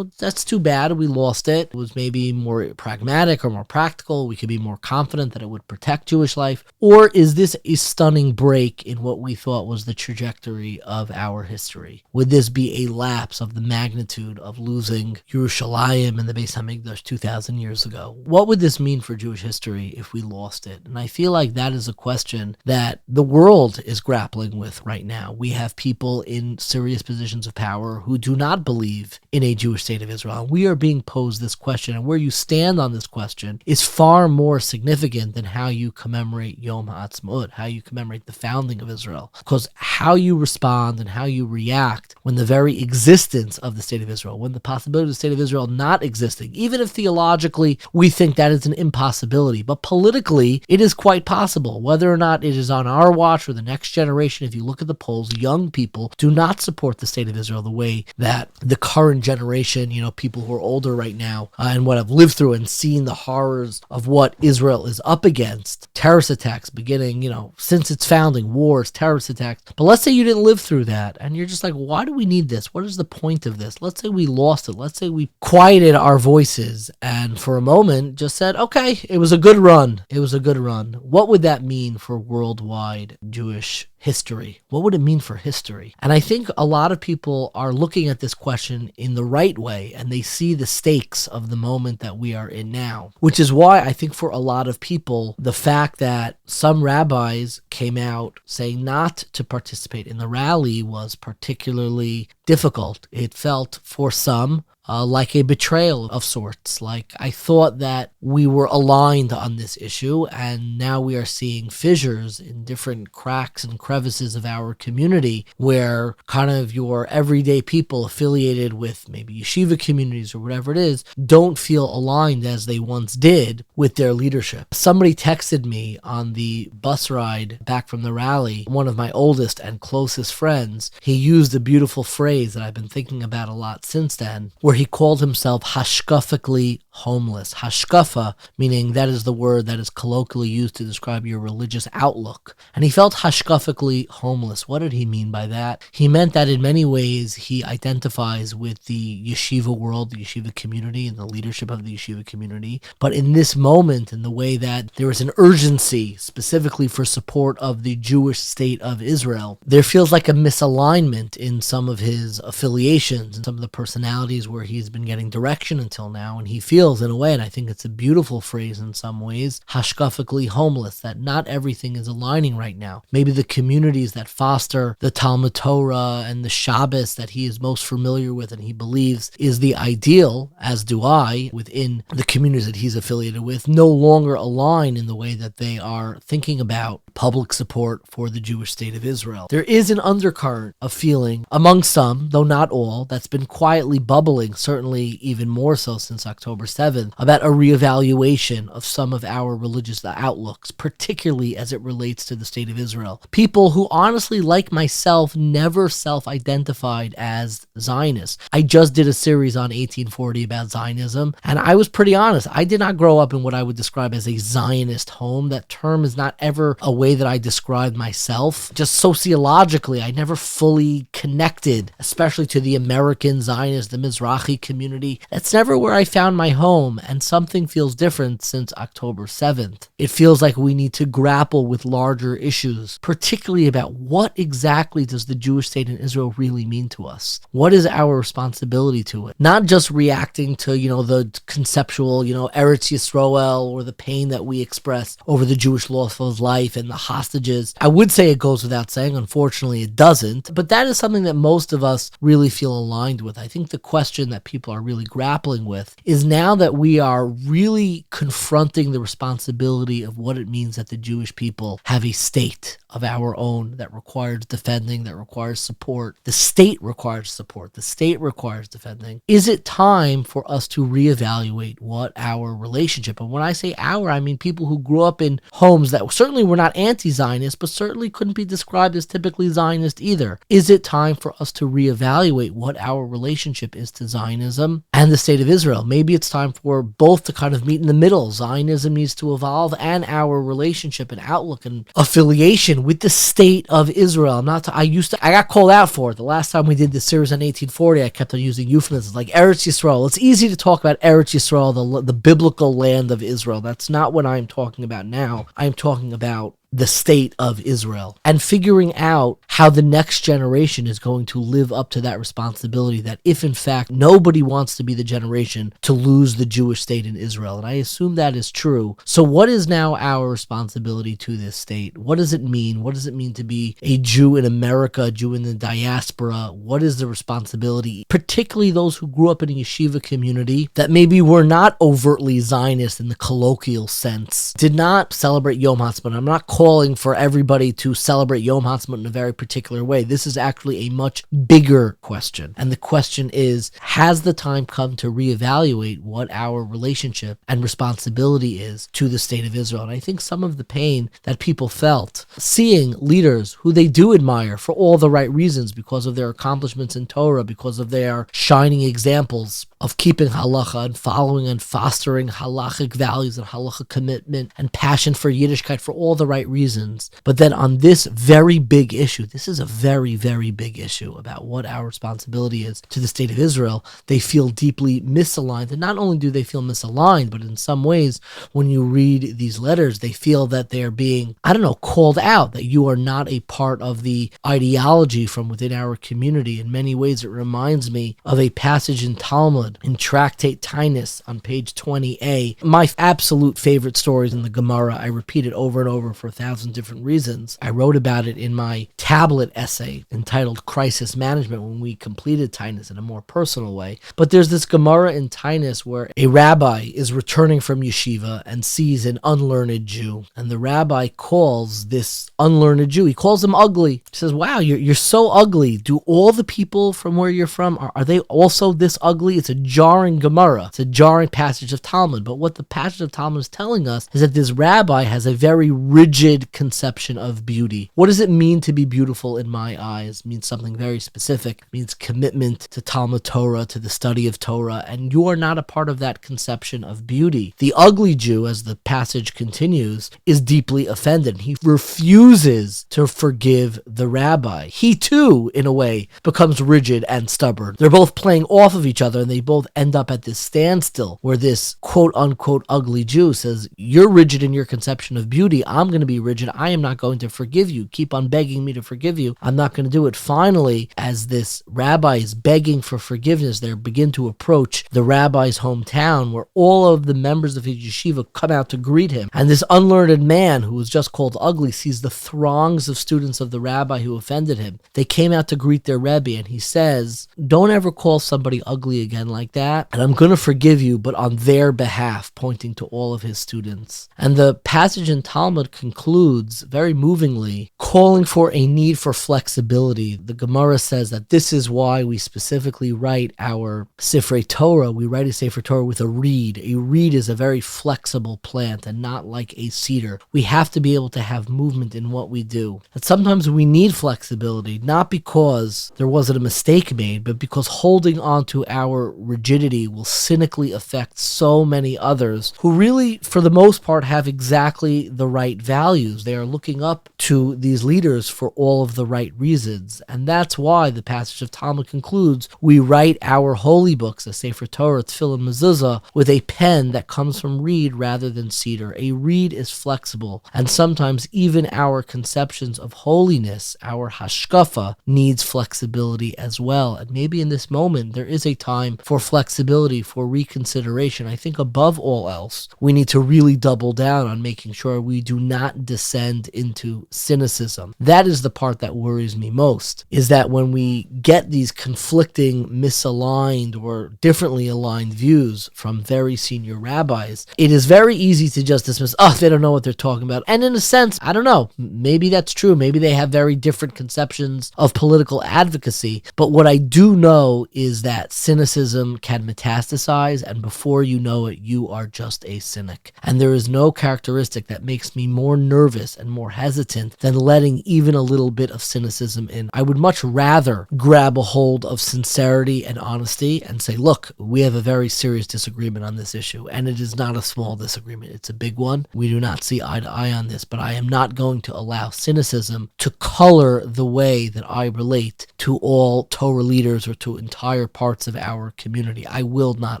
that's too bad. We lost it. It was maybe more pragmatic or more practical. We could be more confident that it would protect Jewish life. Or is this a stunning break in what we thought was the trajectory of our history? Would this be a lapse of the magnitude of losing Yerushalayim and the Beis HaMikdash 2,000 years ago? What would this mean for Jewish history if we lost it? And I feel like that is a question that the world is grappling with right now. We have people in serious positions of power who do not believe in a Jewish state of Israel. We are being posed this question, and where you stand on this question is far more significant than how you commemorate Yom HaAtzmaut, how you commemorate the founding of Israel. Because how you respond and how you react when the very existence of the state of Israel, when the possibility of the state of Israel not existing, even if theologically we think that is an impossibility, but politically it is quite possible. Whether or not it is on our watch or the next generation, if you look at the polls, young people do not support the state of Israel the way that the current generation, people who are older right now and what have lived through and seen the horrors of what Israel is up against, terrorist attacks beginning, since its founding, wars, terrorist attacks. But let's say you didn't live through that and you're just like, why do we need this? What is the point of this? Let's say we lost it. Let's say we quieted our voices and for a moment just said, okay, it was a good run. It was a good run. What would that mean for worldwide Jewish history? What would it mean for history? And I think a lot of people are looking at this question in the right way, and they see the stakes of the moment that we are in now, which is why I think for a lot of people, the fact that some rabbis came out saying not to participate in the rally was particularly difficult. It felt for some like a betrayal of sorts. Like, I thought that we were aligned on this issue, and now we are seeing fissures in different cracks and crevices of our community where kind of your everyday people affiliated with maybe yeshiva communities or whatever it is don't feel aligned as they once did with their leadership. Somebody texted me on the bus ride back from the rally, one of my oldest and closest friends. He used a beautiful phrase that I've been thinking about a lot since then, where he called himself hashkafically homeless. Hashkafa, meaning that is the word that is colloquially used to describe your religious outlook. And he felt hashkafically homeless. What did he mean by that? He meant that in many ways he identifies with the yeshiva world, the yeshiva community, and the leadership of the yeshiva community. But in this moment, in the way that there is an urgency specifically for support of the Jewish state of Israel, there feels like a misalignment in some of his affiliations and some of the personalities where he's been getting direction until now. And he feels, in a way, and I think it's a beautiful phrase in some ways, hashkafically homeless, that not everything is aligning right now. Maybe the communities that foster the Talmud Torah and the Shabbos that he is most familiar with and he believes is the ideal, as do I, within the communities that he's affiliated with, no longer align in the way that they are thinking about public support for the Jewish state of Israel. There is an undercurrent of feeling among some, though not all, that's been quietly bubbling, certainly even more so since October 7th, about a reevaluation of some of our religious outlooks, particularly as it relates to the state of Israel. People who honestly, like myself, never self-identified as Zionists. I just did a series on 1840 about Zionism, and I was pretty honest. I did not grow up in what I would describe as a Zionist home. That term is not ever a way that I described myself. Just sociologically, I never fully connected, especially to the American Zionist, the Mizrahi Mizrahi community. That's never where I found my home, and something feels different since October 7th. It feels like we need to grapple with larger issues, particularly about what exactly does the Jewish state in Israel really mean to us? What is our responsibility to it? Not just reacting to, the conceptual, Eretz Yisrael, or the pain that we express over the Jewish loss of life and the hostages. I would say it goes without saying, unfortunately it doesn't, but that is something that most of us really feel aligned with. I think the question that people are really grappling with is, now that we are really confronting the responsibility of what it means that the Jewish people have a state of our own that requires defending, that requires support. The state requires support. The state requires defending. Is it time for us to reevaluate what our relationship, and when I say our, I mean people who grew up in homes that certainly were not anti-Zionist, but certainly couldn't be described as typically Zionist either. Is it time for us to reevaluate what our relationship is to Zionism and the state of Israel? Maybe it's time for both to kind of meet in the middle. Zionism needs to evolve, and our relationship and outlook and affiliation with the state of Israel. I got called out for it. The last time we did this series on 1840, I kept on using euphemisms like Eretz Yisrael. It's easy to talk about Eretz Yisrael, the biblical land of Israel. That's not what I'm talking about now. I'm talking about the state of Israel, and figuring out how the next generation is going to live up to that responsibility, that if in fact nobody wants to be the generation to lose the Jewish state in Israel, and I assume that is true. So what is now our responsibility to this state? What does it mean? What does it mean to be a Jew in America, a Jew in the diaspora? What is the responsibility, particularly those who grew up in a yeshiva community that maybe were not overtly Zionist in the colloquial sense, did not celebrate Yom HaTzmaut? I'm not calling for everybody to celebrate Yom HaTzmaut in a very particular way. This is actually a much bigger question. And the question is, has the time come to reevaluate what our relationship and responsibility is to the state of Israel? And I think some of the pain that people felt seeing leaders who they do admire for all the right reasons, because of their accomplishments in Torah, because of their shining examples of keeping halacha and following and fostering halachic values and halacha commitment and passion for Yiddishkeit for all the right reasons. But then on this very big issue, this is a very, very big issue about what our responsibility is to the state of Israel, they feel deeply misaligned. And not only do they feel misaligned, but in some ways, when you read these letters, they feel that they are being, called out, that you are not a part of the ideology from within our community. In many ways, it reminds me of a passage in Talmud, in Tractate Tainus on page 20a. My absolute favorite stories in the Gemara. I repeat it over and over for 1,000 different reasons. I wrote about it in my tablet essay entitled Crisis Management when we completed Tainus in a more personal way. But there's this Gemara in Tainus where a rabbi is returning from yeshiva and sees an unlearned Jew. And the rabbi calls this unlearned Jew, he calls him ugly. He says, wow, you're so ugly. Do all the people from where you're from, are they also this ugly? It's a jarring Gemara. It's a jarring passage of Talmud. But what the passage of Talmud is telling us is that this rabbi has a very rigid conception of beauty. What does it mean to be beautiful in my eyes? It means something very specific. It means commitment to Talmud Torah, to the study of Torah, and you are not a part of that conception of beauty. The ugly Jew, as the passage continues, is deeply offended. He refuses to forgive the rabbi. He too, in a way, becomes rigid and stubborn. They're both playing off of each other, and they both end up at this standstill where this quote-unquote ugly Jew says, you're rigid in your conception of beauty. I'm going to be rigid. I am not going to forgive you. Keep on begging me to forgive you. I'm not going to do it. Finally, as this rabbi is begging for forgiveness, they begin to approach the rabbi's hometown where all of the members of his yeshiva come out to greet him. And this unlearned man who was just called ugly sees the throngs of students of the rabbi who offended him. They came out to greet their Rebbe, and he says, don't ever call somebody ugly again like that, and I'm going to forgive you, but on their behalf, pointing to all of his students. And the passage in Talmud concludes very movingly, calling for a need for flexibility. The Gemara says that this is why we specifically write our Sifrei Torah. We write a Sefer Torah with a reed. A reed is a very flexible plant and not like a cedar. We have to be able to have movement in what we do. And sometimes we need flexibility, not because there wasn't a mistake made, but because holding on to our rigidity will cynically affect so many others who really, for the most part, have exactly the right values. They are looking up to these leaders for all of the right reasons. And that's why the passage of Talmud concludes, we write our holy books, the Sefer Torah, Tefillah, Mezuzah, with a pen that comes from reed rather than cedar. A reed is flexible, and sometimes even our conceptions of holiness, our hashkafa, needs flexibility as well. And maybe in this moment, there is a time for flexibility, for reconsideration. I think above all else, we need to really double down on making sure we do not descend into cynicism. That is the part that worries me most, is that when we get these conflicting, misaligned, or differently aligned views from very senior rabbis, it is very easy to just dismiss, oh, they don't know what they're talking about. And in a sense, I don't know, maybe that's true. Maybe they have very different conceptions of political advocacy. But what I do know is that cynicism can metastasize, and before you know it, you are just a cynic. And there is no characteristic that makes me more nervous and more hesitant than letting even a little bit of cynicism in. I would much rather grab a hold of sincerity and honesty and say, look, we have a very serious disagreement on this issue, and it is not a small disagreement. It's a big one. We do not see eye to eye on this, but I am not going to allow cynicism to color the way that I relate to all Torah leaders or to entire parts of our community. I will not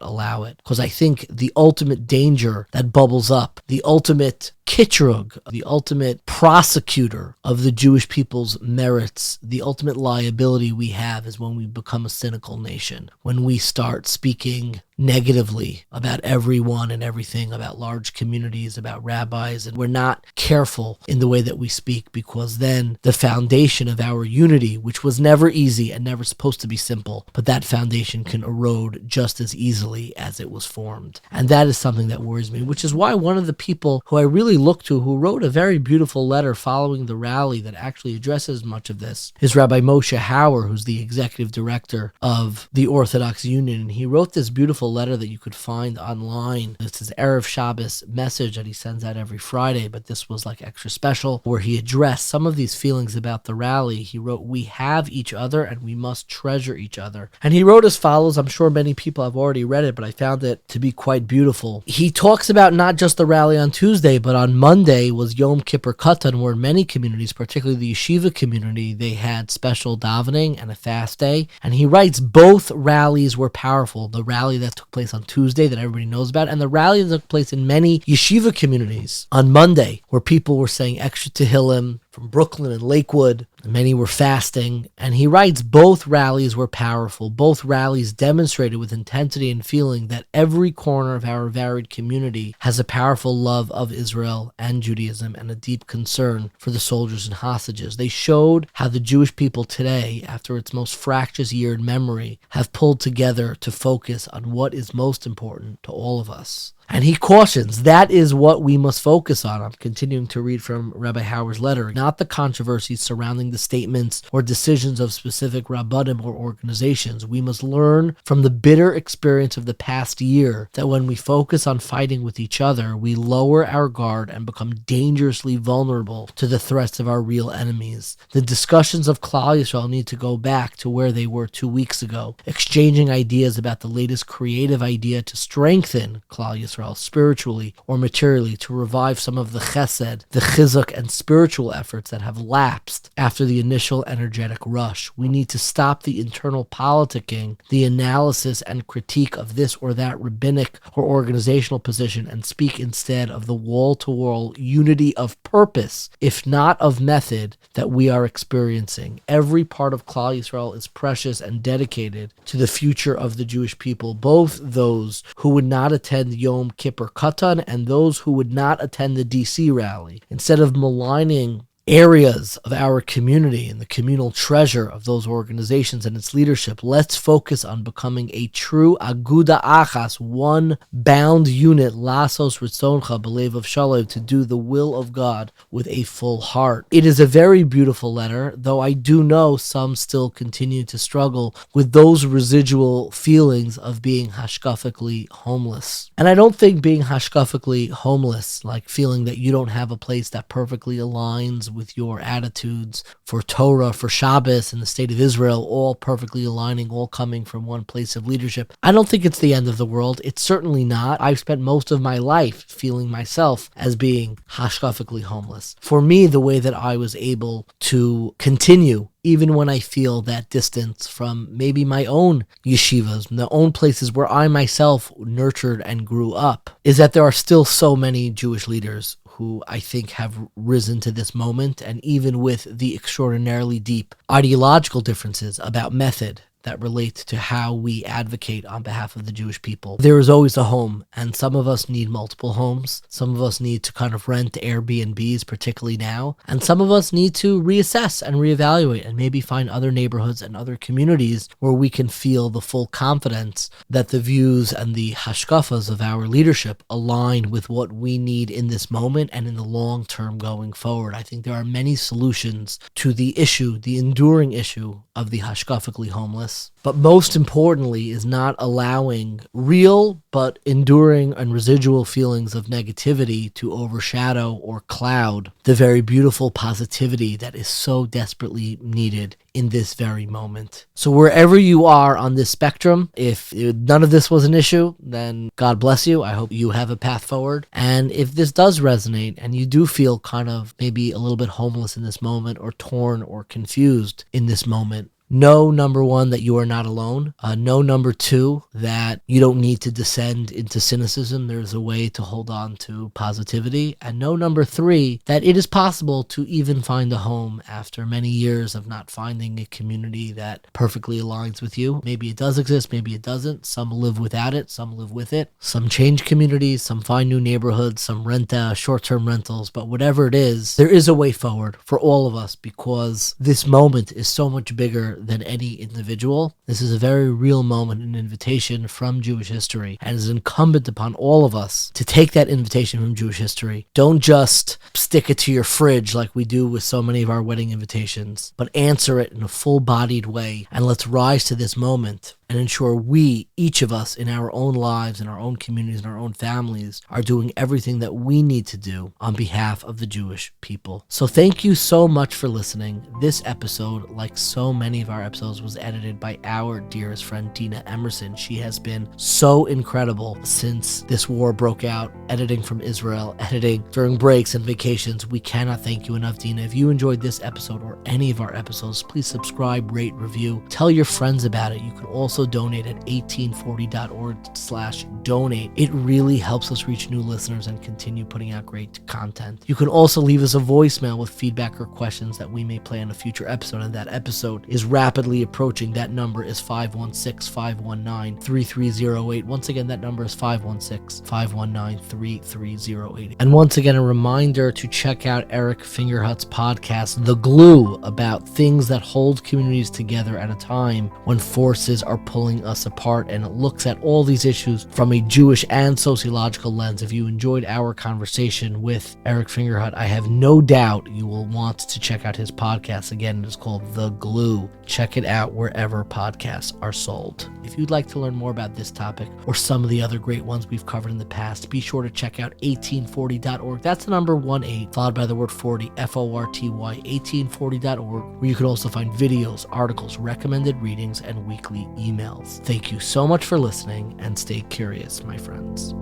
allow it, because I think the ultimate danger that bubbles up, the ultimate kitrug, the ultimate prosecutor of the Jewish people's merits, the ultimate liability we have is when we become a cynical nation, when we start speaking negatively about everyone and everything, about large communities, about rabbis, and we're not careful in the way that we speak, because then the foundation of our unity, which was never easy and never supposed to be simple, but that foundation can erode just as easily as it was formed. And that is something that worries me, which is why one of the people who I really look to, who wrote a very beautiful letter following the rally that actually addresses much of this, is Rabbi Moshe Hauer, who's the executive director of the Orthodox Union. And he wrote this beautiful letter that you could find online. It's his Erev Shabbos message that he sends out every Friday, but this was like extra special, where he addressed some of these feelings about the rally. He wrote, we have each other and we must treasure each other. And he wrote as follows. I'm sure many people have already read it, but I found it to be quite beautiful. He talks about not just the rally on Tuesday, but on Monday was Yom Kippur Katan, where many communities, particularly the Yeshiva community, they had special davening and a fast day. And he writes, both rallies were powerful. The rally that took place on Tuesday that everybody knows about, and the rally that took place in many Yeshiva communities on Monday, where people were saying extra Tehillim from Brooklyn and Lakewood, and many were fasting. And he writes, both rallies were powerful. Both rallies demonstrated with intensity and feeling that every corner of our varied community has a powerful love of Israel and Judaism and a deep concern for the soldiers and hostages. They showed how the Jewish people today, after its most fractious year in memory, have pulled together to focus on what is most important to all of us. And he cautions, that is what we must focus on. I'm continuing to read from Rabbi Hauer's letter, not the controversies surrounding the statements or decisions of specific rabbanim or organizations. We must learn from the bitter experience of the past year that when we focus on fighting with each other, we lower our guard and become dangerously vulnerable to the threats of our real enemies. The discussions of Klal Yisrael need to go back to where they were 2 weeks ago, exchanging ideas about the latest creative idea to strengthen Klal Yisrael spiritually or materially, to revive some of the chesed, the chizuk, and spiritual efforts that have lapsed after the initial energetic rush. We need to stop the internal politicking, the analysis and critique of this or that rabbinic or organizational position, and speak instead of the wall-to-wall unity of purpose, if not of method, that we are experiencing. Every part of Klal Yisrael is precious and dedicated to the future of the Jewish people, both those who would not attend Yom Kippur Katan and those who would not attend the DC rally. Instead of maligning areas of our community and the communal treasure of those organizations and its leadership, let's focus on becoming a true aguda achas, one bound unit, lasos ritzoncha b'lev of shalom, to do the will of God with a full heart. It is a very beautiful letter, though I do know some still continue to struggle with those residual feelings of being hashkafically homeless. And I don't think being hashkafically homeless, like feeling that you don't have a place that perfectly aligns with your attitudes for Torah, for Shabbos, and the state of Israel, all perfectly aligning, all coming from one place of leadership. I don't think it's the end of the world. It's certainly not. I've spent most of my life feeling myself as being hashkafically homeless. For me, the way that I was able to continue even when I feel that distance from maybe my own yeshivas, the own places where I myself nurtured and grew up, is that there are still so many Jewish leaders who I think have risen to this moment, and even with the extraordinarily deep ideological differences about method that relate to how we advocate on behalf of the Jewish people. There is always a home, and some of us need multiple homes. Some of us need to kind of rent Airbnbs, particularly now, and some of us need to reassess and reevaluate and maybe find other neighborhoods and other communities where we can feel the full confidence that the views and the hashkafas of our leadership align with what we need in this moment and in the long term going forward. I think there are many solutions to the issue, the enduring issue of the hashkafically homeless. But most importantly is not allowing real but enduring and residual feelings of negativity to overshadow or cloud the very beautiful positivity that is so desperately needed in this very moment. So wherever you are on this spectrum, if none of this was an issue, then God bless you. I hope you have a path forward. And if this does resonate and you do feel kind of maybe a little bit homeless in this moment or torn or confused in this moment, know, number one, that you are not alone. Know, number two, that you don't need to descend into cynicism. There's a way to hold on to positivity. And know, number three, that it is possible to even find a home after many years of not finding a community that perfectly aligns with you. Maybe it does exist, maybe it doesn't. Some live without it, some live with it. Some change communities, some find new neighborhoods, some rent short-term rentals. But whatever it is, there is a way forward for all of us, because this moment is so much bigger than any individual. This is a very real moment, an invitation from Jewish history, and it is incumbent upon all of us to take that invitation from Jewish history. Don't just stick it to your fridge like we do with so many of our wedding invitations, but answer it in a full-bodied way, and let's rise to this moment and ensure we, each of us in our own lives, in our own communities, in our own families, are doing everything that we need to do on behalf of the Jewish people. So thank you so much for listening. This episode, like so many of our episodes, was edited by our dearest friend, Dina Emerson. She has been so incredible since this war broke out, editing from Israel, editing during breaks and vacations. We cannot thank you enough, Dina. If you enjoyed this episode or any of our episodes, please subscribe, rate, review, tell your friends about it. You can also donate at 1840.org/donate. It really helps us reach new listeners and continue putting out great content. You can also leave us a voicemail with feedback or questions that we may play in a future episode, and that episode is rapidly approaching. That number is 516-519-3308. Once again, that number is 516-519-3308. And once again, a reminder to check out Eric Fingerhut's podcast, The Glue, about things that hold communities together at a time when forces are pulling us apart, and it looks at all these issues from a Jewish and sociological lens. If you enjoyed our conversation with Eric Fingerhut, I have no doubt you will want to check out his podcast. Again, it is called The Glue. Check it out wherever podcasts are sold. If you'd like to learn more about this topic or some of the other great ones we've covered in the past, be sure to check out 1840.org. That's the number 18 followed by the word 40, FORTY, 1840.org, where you can also find videos, articles, recommended readings, and weekly emails. Thank you so much for listening, and stay curious, my friends.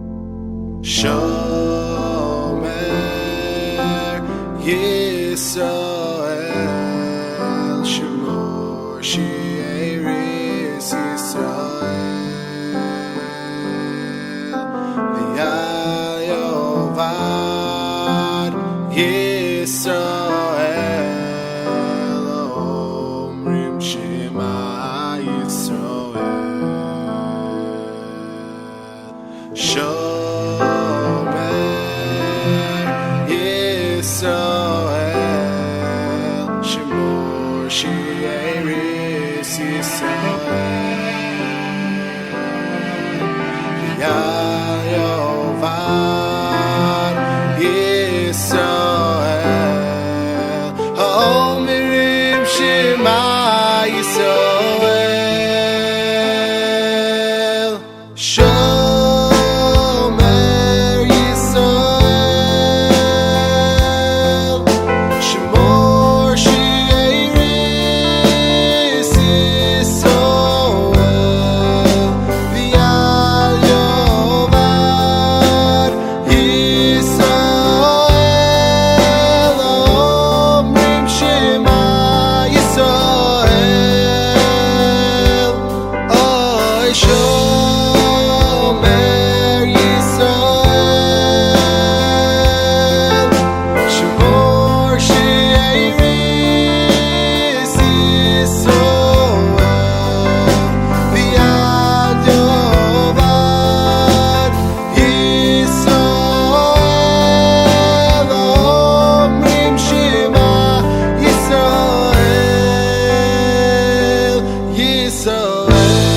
Shomer Yisrael, Shemor She'eris Yisrael, V'al Yovad Yisrael, Omrim Shema Yisrael, Shomer Yisrael, Shemor She'eris Yisrael.